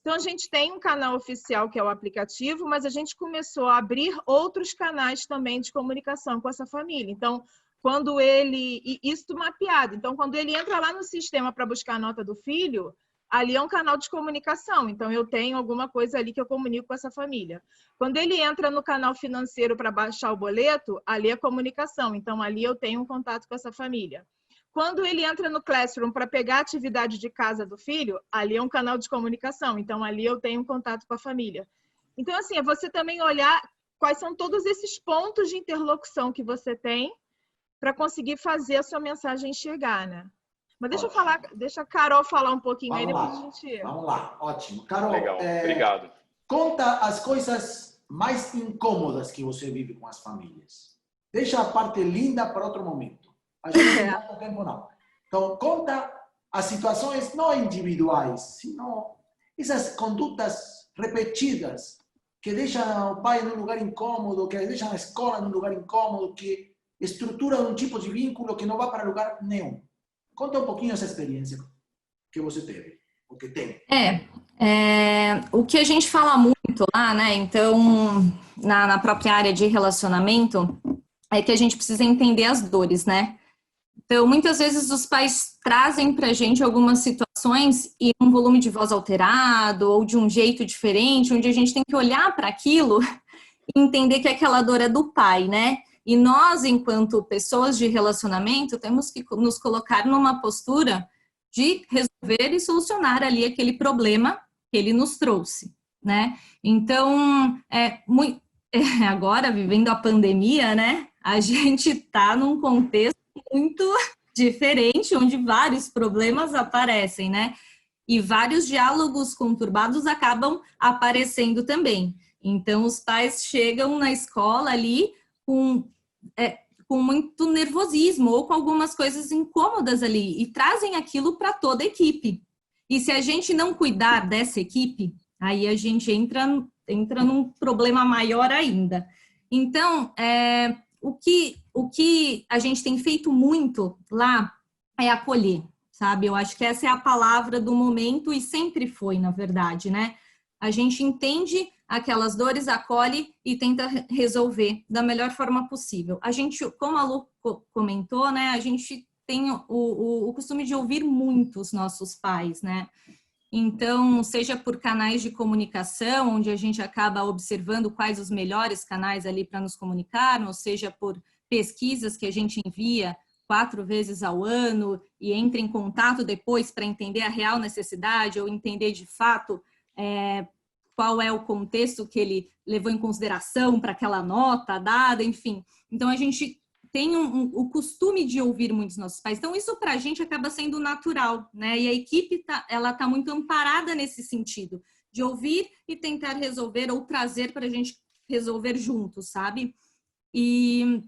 Então, a gente tem um canal oficial que é o aplicativo, mas a gente começou a abrir outros canais também de comunicação com essa família. Então, quando isso mapeado, então quando ele entra lá no sistema para buscar a nota do filho, ali é um canal de comunicação, então eu tenho alguma coisa ali que eu comunico com essa família. Quando ele entra no canal financeiro para baixar o boleto, ali é comunicação, então ali eu tenho um contato com essa família. Quando ele entra no Classroom para pegar a atividade de casa do filho, ali é um canal de comunicação, então ali eu tenho um contato com a família. Então, assim, é você também olhar quais são todos esses pontos de interlocução que você tem para conseguir fazer a sua mensagem chegar, né? Mas deixa a Carol falar um pouquinho aí, depois a gente... Vamos lá, ótimo. Carol, legal, obrigado. Conta as coisas mais incômodas que você vive com as famílias. Deixa a parte linda para outro momento. A gente não tem tempo, não. Então, conta as situações não individuais, sino essas condutas repetidas que deixam o pai num lugar incômodo, que deixam a escola num lugar incômodo, que estruturam um tipo de vínculo que não vai para lugar nenhum. Conta um pouquinho essa experiência que você teve, o que tem. O que a gente fala muito lá, né? Então, na própria área de relacionamento, é que a gente precisa entender as dores, né? Então, muitas vezes os pais trazem pra gente algumas situações e um volume de voz alterado ou de um jeito diferente, onde a gente tem que olhar para aquilo e entender que aquela dor é do pai, né? E nós, enquanto pessoas de relacionamento, temos que nos colocar numa postura de resolver e solucionar ali aquele problema que ele nos trouxe, né? Então, agora, vivendo a pandemia, né, a gente está num contexto muito diferente, onde vários problemas aparecem, né? E vários diálogos conturbados acabam aparecendo também. Então, os pais chegam na escola ali com muito nervosismo ou com algumas coisas incômodas ali e trazem aquilo para toda a equipe. E se a gente não cuidar dessa equipe, aí a gente entra num problema maior ainda. Então, o que a gente tem feito muito lá é acolher, sabe? Eu acho que essa é a palavra do momento e sempre foi, na verdade, né? A gente entende aquelas dores, acolhe e tenta resolver da melhor forma possível. A gente, como a Lu comentou, né? A gente tem o costume de ouvir muito os nossos pais, né? Então, seja por canais de comunicação, onde a gente acaba observando quais os melhores canais ali para nos comunicar, ou seja por pesquisas que a gente envia 4 vezes ao ano e entra em contato depois para entender a real necessidade ou entender de fato qual é o contexto que ele levou em consideração para aquela nota dada, enfim. Então, a gente tem o costume de ouvir muitos nossos pais. Então, isso para a gente acaba sendo natural, né? E a equipe ela tá muito amparada nesse sentido, de ouvir e tentar resolver ou trazer para a gente resolver juntos, sabe? E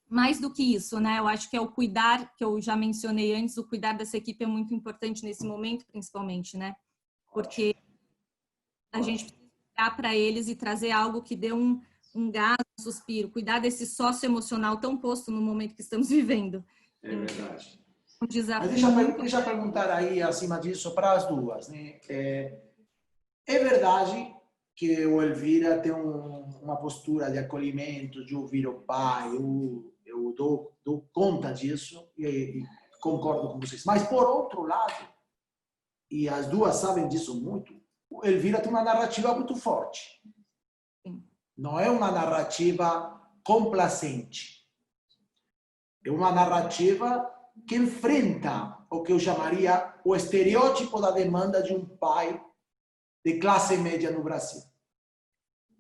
mais do que isso, né? Eu acho que é o cuidar, que eu já mencionei antes, o cuidar dessa equipe é muito importante nesse momento, principalmente, né? Porque a gente precisa olhar para eles e trazer algo que dê um gás, um suspiro, cuidar desse socioemocional tão posto no momento que estamos vivendo. É verdade. Um desafio. Mas deixa eu perguntar aí, acima disso, para as duas, né? É verdade que o Elvira tem uma postura de acolhimento, de ouvir o pai, eu dou conta disso e concordo com vocês. Mas, por outro lado, e as duas sabem disso muito, o Elvira tem uma narrativa muito forte. Não é uma narrativa complacente. É uma narrativa que enfrenta o que eu chamaria o estereótipo da demanda de um pai de classe média no Brasil.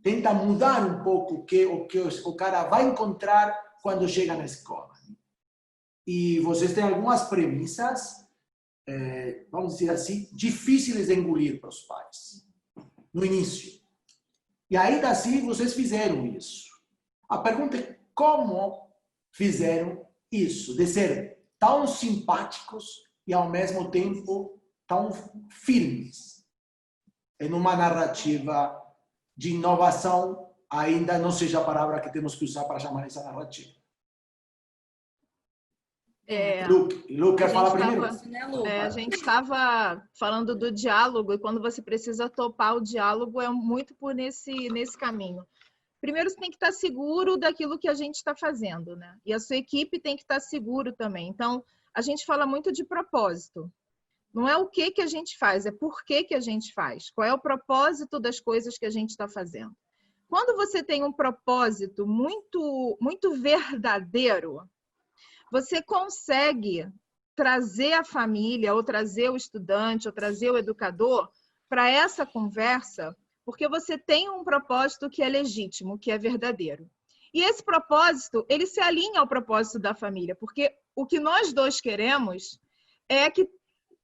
Tenta mudar um pouco o que o cara vai encontrar quando chega na escola. E vocês têm algumas premissas, vamos dizer assim, difíceis de engolir para os pais, no início. E ainda assim, vocês fizeram isso. A pergunta é como fizeram isso, de ser tão simpáticos e, ao mesmo tempo, tão firmes em uma narrativa de inovação, ainda não seja a palavra que temos que usar para chamar essa narrativa. Lu, quer falar primeiro? A gente estava falando do diálogo, e quando você precisa topar o diálogo, é muito por nesse caminho. Primeiro, você tem que estar seguro daquilo que a gente está fazendo, né? E a sua equipe tem que estar seguro também. Então, a gente fala muito de propósito. Não é o que a gente faz, é por que a gente faz. Qual é o propósito das coisas que a gente está fazendo. Quando você tem um propósito muito, muito verdadeiro, você consegue trazer a família, ou trazer o estudante, ou trazer o educador para essa conversa, porque você tem um propósito que é legítimo, que é verdadeiro. E esse propósito, ele se alinha ao propósito da família, porque o que nós dois queremos é que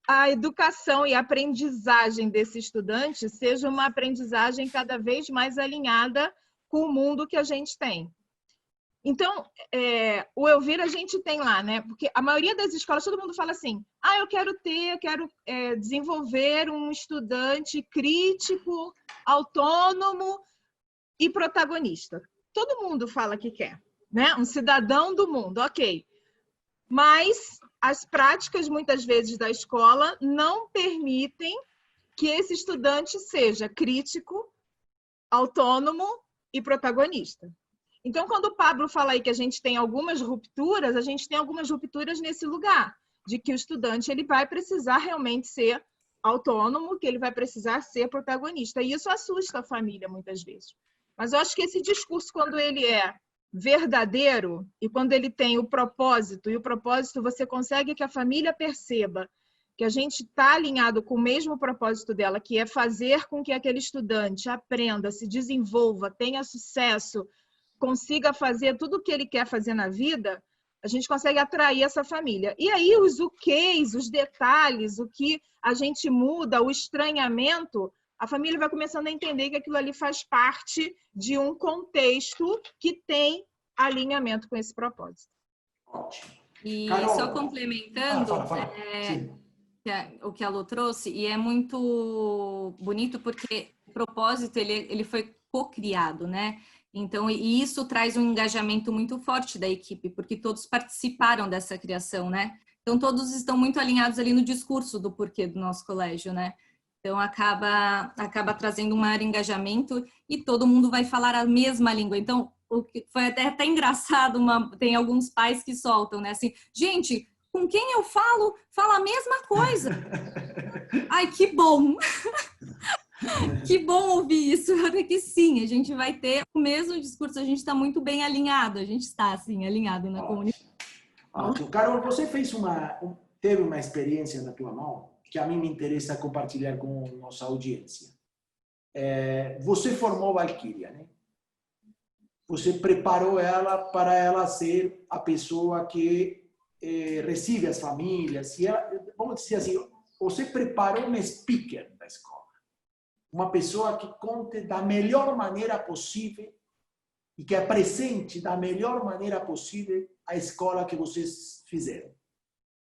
a educação e a aprendizagem desse estudante seja uma aprendizagem cada vez mais alinhada com o mundo que a gente tem. Então, o Elvira a gente tem lá, né? Porque a maioria das escolas, todo mundo fala assim, eu quero desenvolver um estudante crítico, autônomo e protagonista. Todo mundo fala que quer, né? Um cidadão do mundo, ok. Mas as práticas, muitas vezes, da escola não permitem que esse estudante seja crítico, autônomo e protagonista. Então, quando o Pablo fala aí que a gente tem algumas rupturas, a gente tem algumas rupturas nesse lugar, de que o estudante ele vai precisar realmente ser autônomo, que ele vai precisar ser protagonista. E isso assusta a família, muitas vezes. Mas eu acho que esse discurso, quando ele é verdadeiro e quando ele tem o propósito, e o propósito você consegue que a família perceba que a gente está alinhado com o mesmo propósito dela, que é fazer com que aquele estudante aprenda, se desenvolva, tenha sucesso, consiga fazer tudo o que ele quer fazer na vida, a gente consegue atrair essa família. E aí os quês, os detalhes, o que a gente muda, o estranhamento, a família vai começando a entender que aquilo ali faz parte de um contexto que tem alinhamento com esse propósito. Ótimo. E Carol, só complementando, fala. Sim. o que a Lu trouxe, e é muito bonito porque o propósito ele foi co-criado, né? Então, e isso traz um engajamento muito forte da equipe, porque todos participaram dessa criação, né? Então, todos estão muito alinhados ali no discurso do porquê do nosso colégio, né? Então, acaba trazendo um maior engajamento e todo mundo vai falar a mesma língua. Então, o que foi até engraçado, tem alguns pais que soltam, né? Assim, gente, com quem eu falo, fala a mesma coisa. Ai, que bom! Que bom ouvir isso, porque sim, a gente vai ter o mesmo discurso, a gente está muito bem alinhado, a gente está, assim, alinhado na comunidade. Ótimo. Carol, você teve uma experiência na tua mão que a mim me interessa compartilhar com nossa audiência. Você formou Valkyria, né? Você preparou ela para ela ser a pessoa que recebe as famílias. E ela, vamos dizer assim, você preparou um speaker da escola. Uma pessoa que conte da melhor maneira possível e que apresente da melhor maneira possível a escola que vocês fizeram.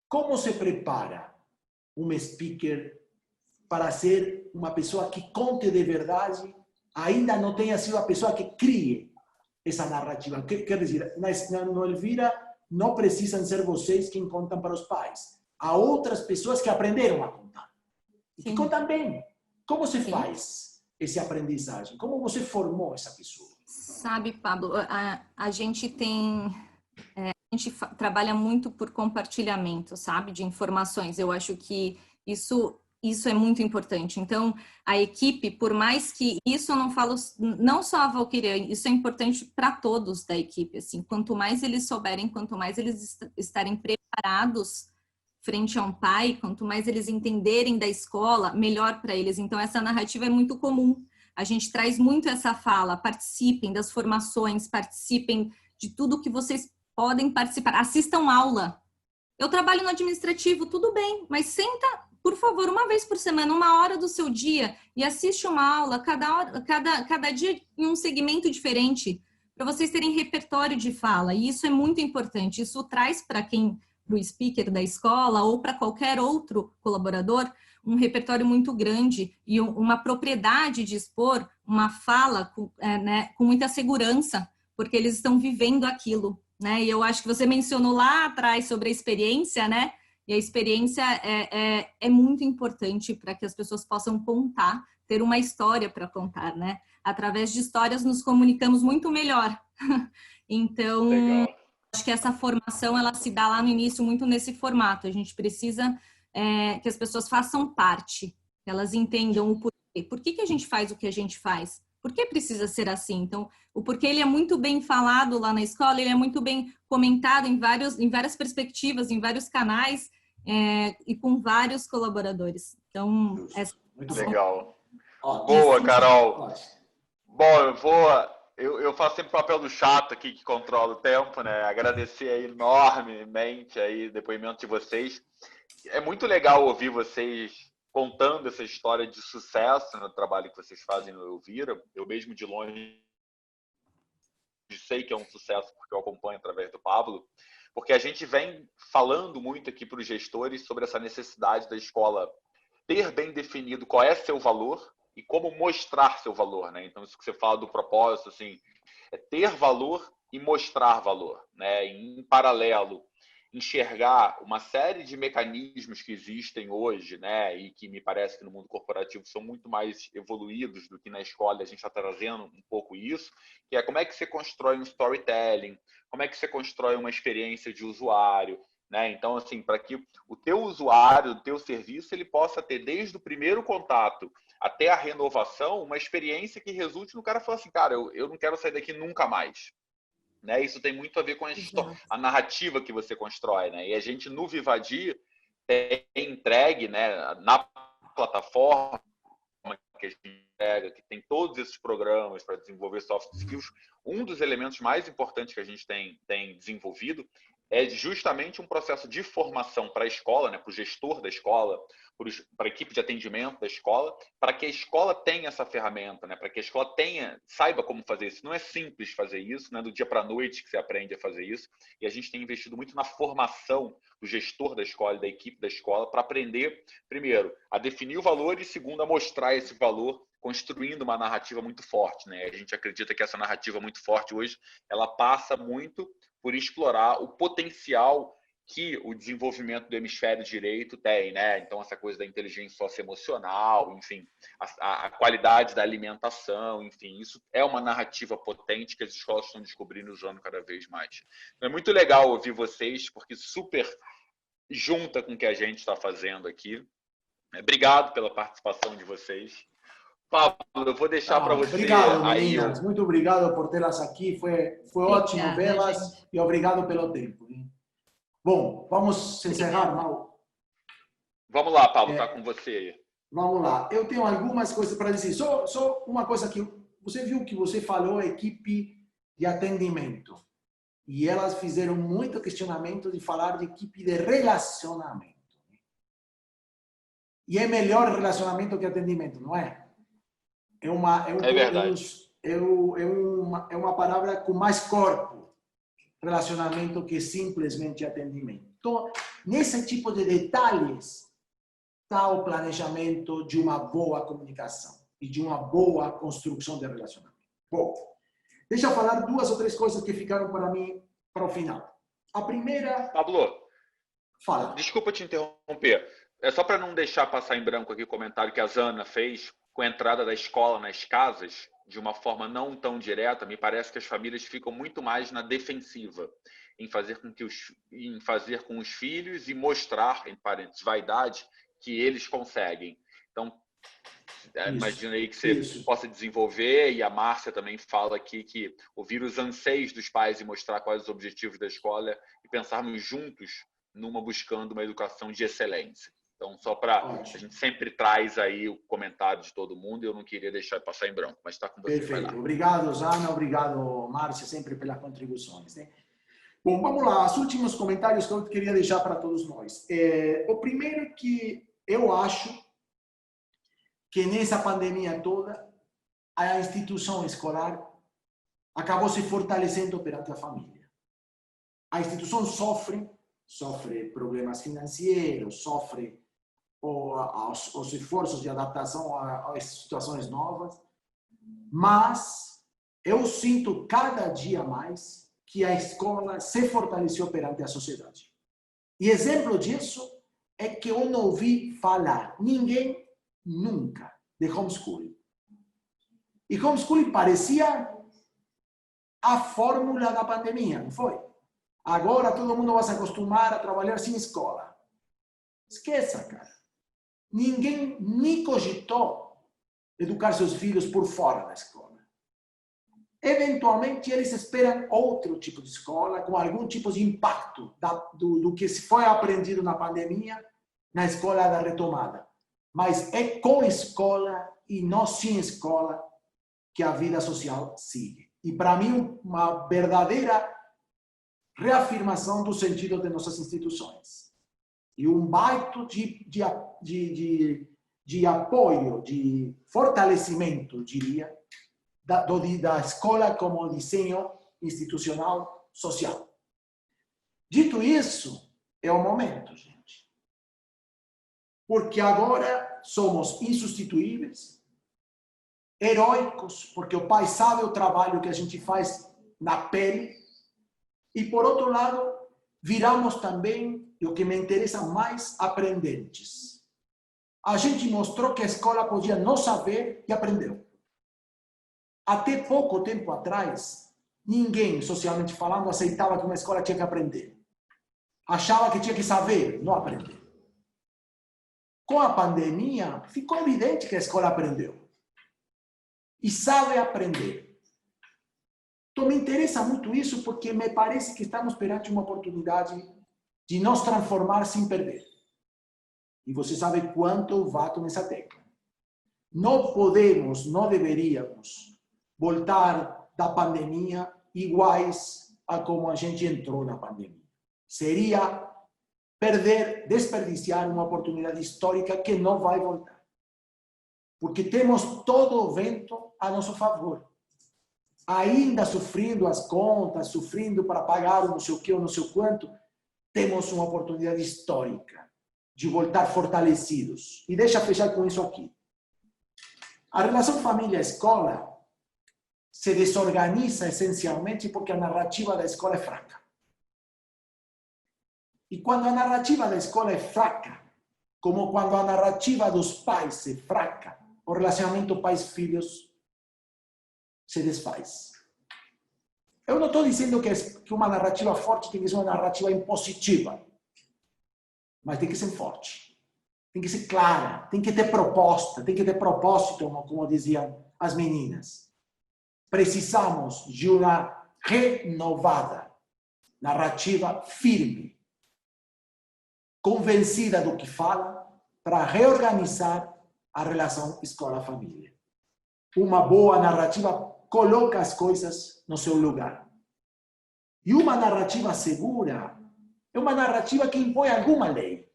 Como se prepara um speaker para ser uma pessoa que conte de verdade, ainda não tenha sido a pessoa que crie essa narrativa? Quer dizer, no Elvira não precisam ser vocês quem contam para os pais. Há outras pessoas que aprenderam a contar e que contam bem. Como se faz esse aprendizagem? Como você formou essa pessoa? Sabe, Pablo, a gente trabalha muito por compartilhamento, sabe, de informações. Eu acho que isso é muito importante. Então, a equipe, por mais que isso eu não falo, não só a Valkyria, isso é importante para todos da equipe. Assim, quanto mais eles souberem, quanto mais eles estarem preparados frente a um pai, quanto mais eles entenderem da escola, melhor para eles. Então, essa narrativa é muito comum. A gente traz muito essa fala, participem das formações, participem de tudo que vocês podem participar. Assistam aula. Eu trabalho no administrativo, tudo bem, mas senta, por favor, uma vez por semana, uma hora do seu dia e assiste uma aula, cada dia em um segmento diferente, para vocês terem repertório de fala. E isso é muito importante. Isso traz para o speaker da escola ou para qualquer outro colaborador, um repertório muito grande e uma propriedade de expor uma fala com muita segurança, porque eles estão vivendo aquilo, né? E eu acho que você mencionou lá atrás sobre a experiência, né? E a experiência é muito importante para que as pessoas possam contar, ter uma história para contar, né? Através de histórias nos comunicamos muito melhor. Então, legal. Acho que essa formação, ela se dá lá no início muito nesse formato. A gente precisa que as pessoas façam parte, que elas entendam o porquê. Por que a gente faz o que a gente faz? Por que precisa ser assim? Então, o porquê ele é muito bem falado lá na escola, ele é muito bem comentado em várias perspectivas, em váriros canais e com vários colaboradores. Então, muito legal. Ó, boa, Carol. Bom, eu faço sempre o papel do chato aqui que controla o tempo, né? Agradecer aí enormemente aí o depoimento de vocês. É muito legal ouvir vocês contando essa história de sucesso no trabalho que vocês fazem no Elvira. Eu mesmo de longe sei que é um sucesso porque eu acompanho através do Pablo, porque a gente vem falando muito aqui para os gestores sobre essa necessidade da escola ter bem definido qual é seu valor e como mostrar seu valor, né? Então, isso que você fala do propósito, assim, é ter valor e mostrar valor, né? Em paralelo, enxergar uma série de mecanismos que existem hoje, né? E que me parece que no mundo corporativo são muito mais evoluídos do que na escola, a gente está trazendo um pouco isso, que é como é que você constrói um storytelling, como é que você constrói uma experiência de usuário, né? Então, assim, para que o teu usuário, o teu serviço, ele possa ter desde o primeiro contato até a renovação, uma experiência que resulte no cara falar assim, cara, eu não quero sair daqui nunca mais. Né? Isso tem muito a ver com a narrativa que você constrói. Né? E a gente, no Vivadi, tem entregue, né, na plataforma que a gente entrega, que tem todos esses programas para desenvolver soft skills, um dos elementos mais importantes que a gente tem desenvolvido é justamente um processo de formação para a escola, né, para o gestor da escola, para a equipe de atendimento da escola, para que a escola tenha essa ferramenta, né, para que a escola saiba como fazer isso. Não é simples fazer isso, né, do dia para a noite que você aprende a fazer isso, e a gente tem investido muito na formação do gestor da escola e da equipe da escola para aprender, primeiro, a definir o valor e, segundo, a mostrar esse valor construindo uma narrativa muito forte, né? A gente acredita que essa narrativa muito forte hoje, ela passa muito por explorar o potencial que o desenvolvimento do hemisfério direito tem, né? Então, essa coisa da inteligência socioemocional, enfim, a qualidade da alimentação, enfim, isso é uma narrativa potente que as escolas estão descobrindo e usando cada vez mais. Então, é muito legal ouvir vocês, porque super junta com o que a gente está fazendo aqui. Obrigado pela participação de vocês. Pablo, eu vou deixar para você. Obrigado, meninas. Muito obrigado por tê-las aqui. Foi ótimo vê-las e obrigado pelo tempo. Bom, vamos encerrar, Mal? Vamos lá, Pablo, está com você aí. Vamos lá. Eu tenho algumas coisas para dizer. Só uma coisa que você viu que você falou, equipe de atendimento. E elas fizeram muito questionamento de falar de equipe de relacionamento. E é melhor relacionamento que atendimento, não é? É verdade. É uma palavra com mais corpo, relacionamento, que simplesmente atendimento. Então, nesse tipo de detalhes está o planejamento de uma boa comunicação e de uma boa construção de relacionamento. Bom, deixa eu falar 2 ou 3 coisas que ficaram para mim para o final. A primeira... Pablo, fala. Desculpa te interromper. É só para não deixar passar em branco aqui o comentário que a Zana fez com a entrada da escola nas casas, de uma forma não tão direta. Me parece que as famílias ficam muito mais na defensiva, em fazer com os filhos e mostrar, em parênteses, vaidade, que eles conseguem. Então, imagina aí que você possa desenvolver, e a Márcia também fala aqui que ouvir os anseios dos pais e mostrar quais os objetivos da escola e pensarmos juntos buscando uma educação de excelência. Então, só para... A gente sempre traz aí o comentário de todo mundo e eu não queria deixar passar em branco, mas está com você. Perfeito. Obrigado, Zana. Obrigado, Márcia, sempre pelas contribuições. Né? Bom, vamos lá. Os últimos comentários que eu queria deixar para todos nós. O primeiro é que eu acho que nessa pandemia toda, a instituição escolar acabou se fortalecendo perante a família. A instituição sofre problemas financeiros, sofre os esforços de adaptação às situações novas, mas eu sinto cada dia mais que a escola se fortaleceu perante a sociedade. E exemplo disso é que eu não ouvi falar ninguém nunca de homeschooling. E homeschooling parecia a fórmula da pandemia, não foi? Agora todo mundo vai se acostumar a trabalhar sem escola. Esqueça, cara. Ninguém nem cogitou educar seus filhos por fora da escola. Eventualmente, eles esperam outro tipo de escola, com algum tipo de impacto do que foi aprendido na pandemia, na escola da retomada. Mas é com escola e não sem escola que a vida social sigue. E, para mim, uma verdadeira reafirmação do sentido de nossas instituições. E um baita de apoio, de fortalecimento, diria, da escola como desenho institucional social. Dito isso, é o momento, gente. Porque agora somos insubstituíveis, heróicos, porque o pai sabe o trabalho que a gente faz na pele, e, por outro lado, viramos também, e o que me interessa mais, aprendentes. A gente mostrou que a escola podia não saber e aprendeu. Até pouco tempo atrás, ninguém, socialmente falando, aceitava que uma escola tinha que aprender. Achava que tinha que saber, não aprender. Com a pandemia, ficou evidente que a escola aprendeu. E sabe aprender. Então, me interessa muito isso, porque me parece que estamos perante uma oportunidade de nos transformar sem perder. E você sabe quanto eu bato nessa tecla. Não podemos, não deveríamos voltar da pandemia iguais a como a gente entrou na pandemia. Seria desperdiciar uma oportunidade histórica que não vai voltar. Porque temos todo o vento a nosso favor. Ainda sofrendo as contas, sofrendo para pagar o não sei o que, ou não sei o quanto, temos uma oportunidade histórica de voltar fortalecidos. E deixa eu fechar com isso aqui. A relação família-escola se desorganiza essencialmente porque a narrativa da escola é fraca. E quando a narrativa da escola é fraca, como quando a narrativa dos pais é fraca, o relacionamento pais-filhos se desfaz. Eu não estou dizendo que uma narrativa forte tem que ser uma narrativa impositiva, mas tem que ser forte, tem que ser clara, tem que ter proposta, tem que ter propósito, como diziam as meninas. Precisamos de uma renovada narrativa firme, convencida do que fala, para reorganizar a relação escola-família. Uma boa narrativa coloca as coisas no seu lugar. E uma narrativa segura é uma narrativa que impõe alguma lei.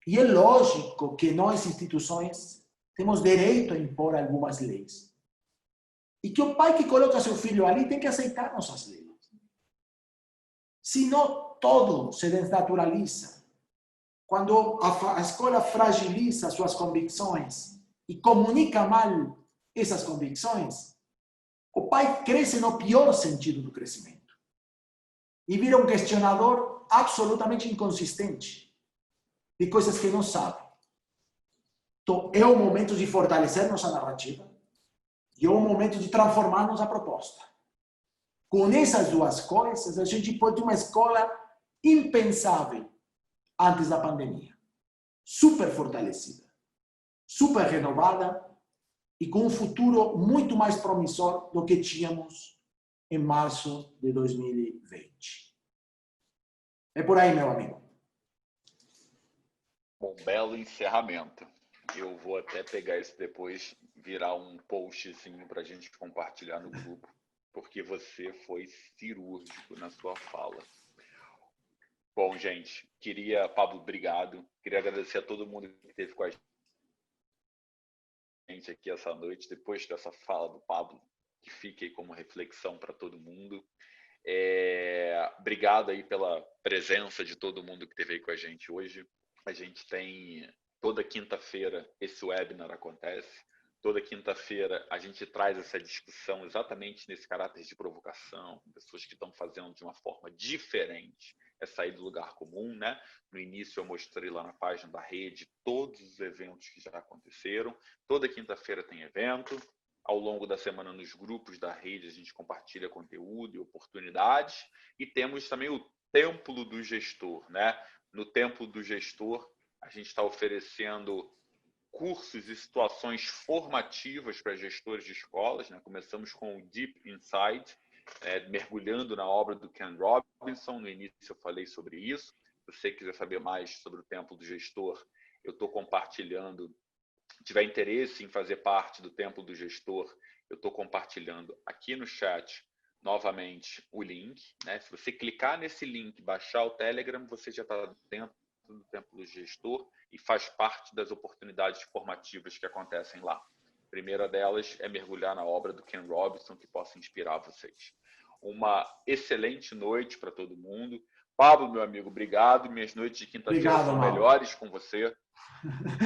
E é lógico que nós, instituições, temos direito a impor algumas leis. E que o pai que coloca seu filho ali tem que aceitar nossas leis. Senão, todo se desnaturaliza. Quando a escola fragiliza suas convicções e comunica mal essas convicções, o pai cresce no pior sentido do crescimento. E vira um questionador absolutamente inconsistente de coisas que não sabe. Então, é o momento de fortalecer nossa narrativa e é o momento de transformar nossa proposta. Com essas duas coisas, a gente pode ter uma escola impensável antes da pandemia. Super fortalecida, super renovada e com um futuro muito mais promissor do que tínhamos em março de 2020. É por aí, meu amigo. Bom, belo encerramento. Eu vou até pegar isso depois, virar um postzinho para a gente compartilhar no grupo, porque você foi cirúrgico na sua fala. Bom, gente, Pablo, obrigado. Queria agradecer a todo mundo que esteve com a gente aqui essa noite, depois dessa fala do Pablo, que fique aí como reflexão para todo mundo. Obrigado aí pela presença de todo mundo que esteve aí com a gente hoje. A gente tem, toda quinta-feira, esse webinar acontece. Toda quinta-feira a gente traz essa discussão exatamente nesse caráter de provocação, pessoas que estão fazendo de uma forma diferente, é sair do lugar comum, né? No início eu mostrei lá na página da rede todos os eventos que já aconteceram. Toda quinta-feira tem evento. Ao longo da semana nos grupos da rede a gente compartilha conteúdo e oportunidades. E temos também o Templo do Gestor, né? No Templo do Gestor a gente está oferecendo cursos e situações formativas para gestores de escolas, né? Começamos com o Deep Inside, mergulhando na obra do Ken Robinson. No início eu falei sobre isso. Se você quiser saber mais sobre o Templo do Gestor, eu estou compartilhando. Se tiver interesse em fazer parte do Templo do Gestor, eu estou compartilhando aqui no chat novamente o link, né? Se você clicar nesse link, baixar o Telegram, você já está dentro do Templo do Gestor e faz parte das oportunidades formativas que acontecem lá. A primeira delas é mergulhar na obra do Ken Robinson, que possa inspirar vocês. Uma excelente noite para todo mundo. Pablo, meu amigo, obrigado. Minhas noites de quinta-feira são melhores com você.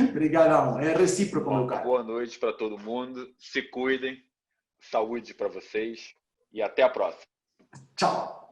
Obrigadão. É recíproco, meu cara. Boa noite para todo mundo. Se cuidem. Saúde para vocês. E até a próxima. Tchau.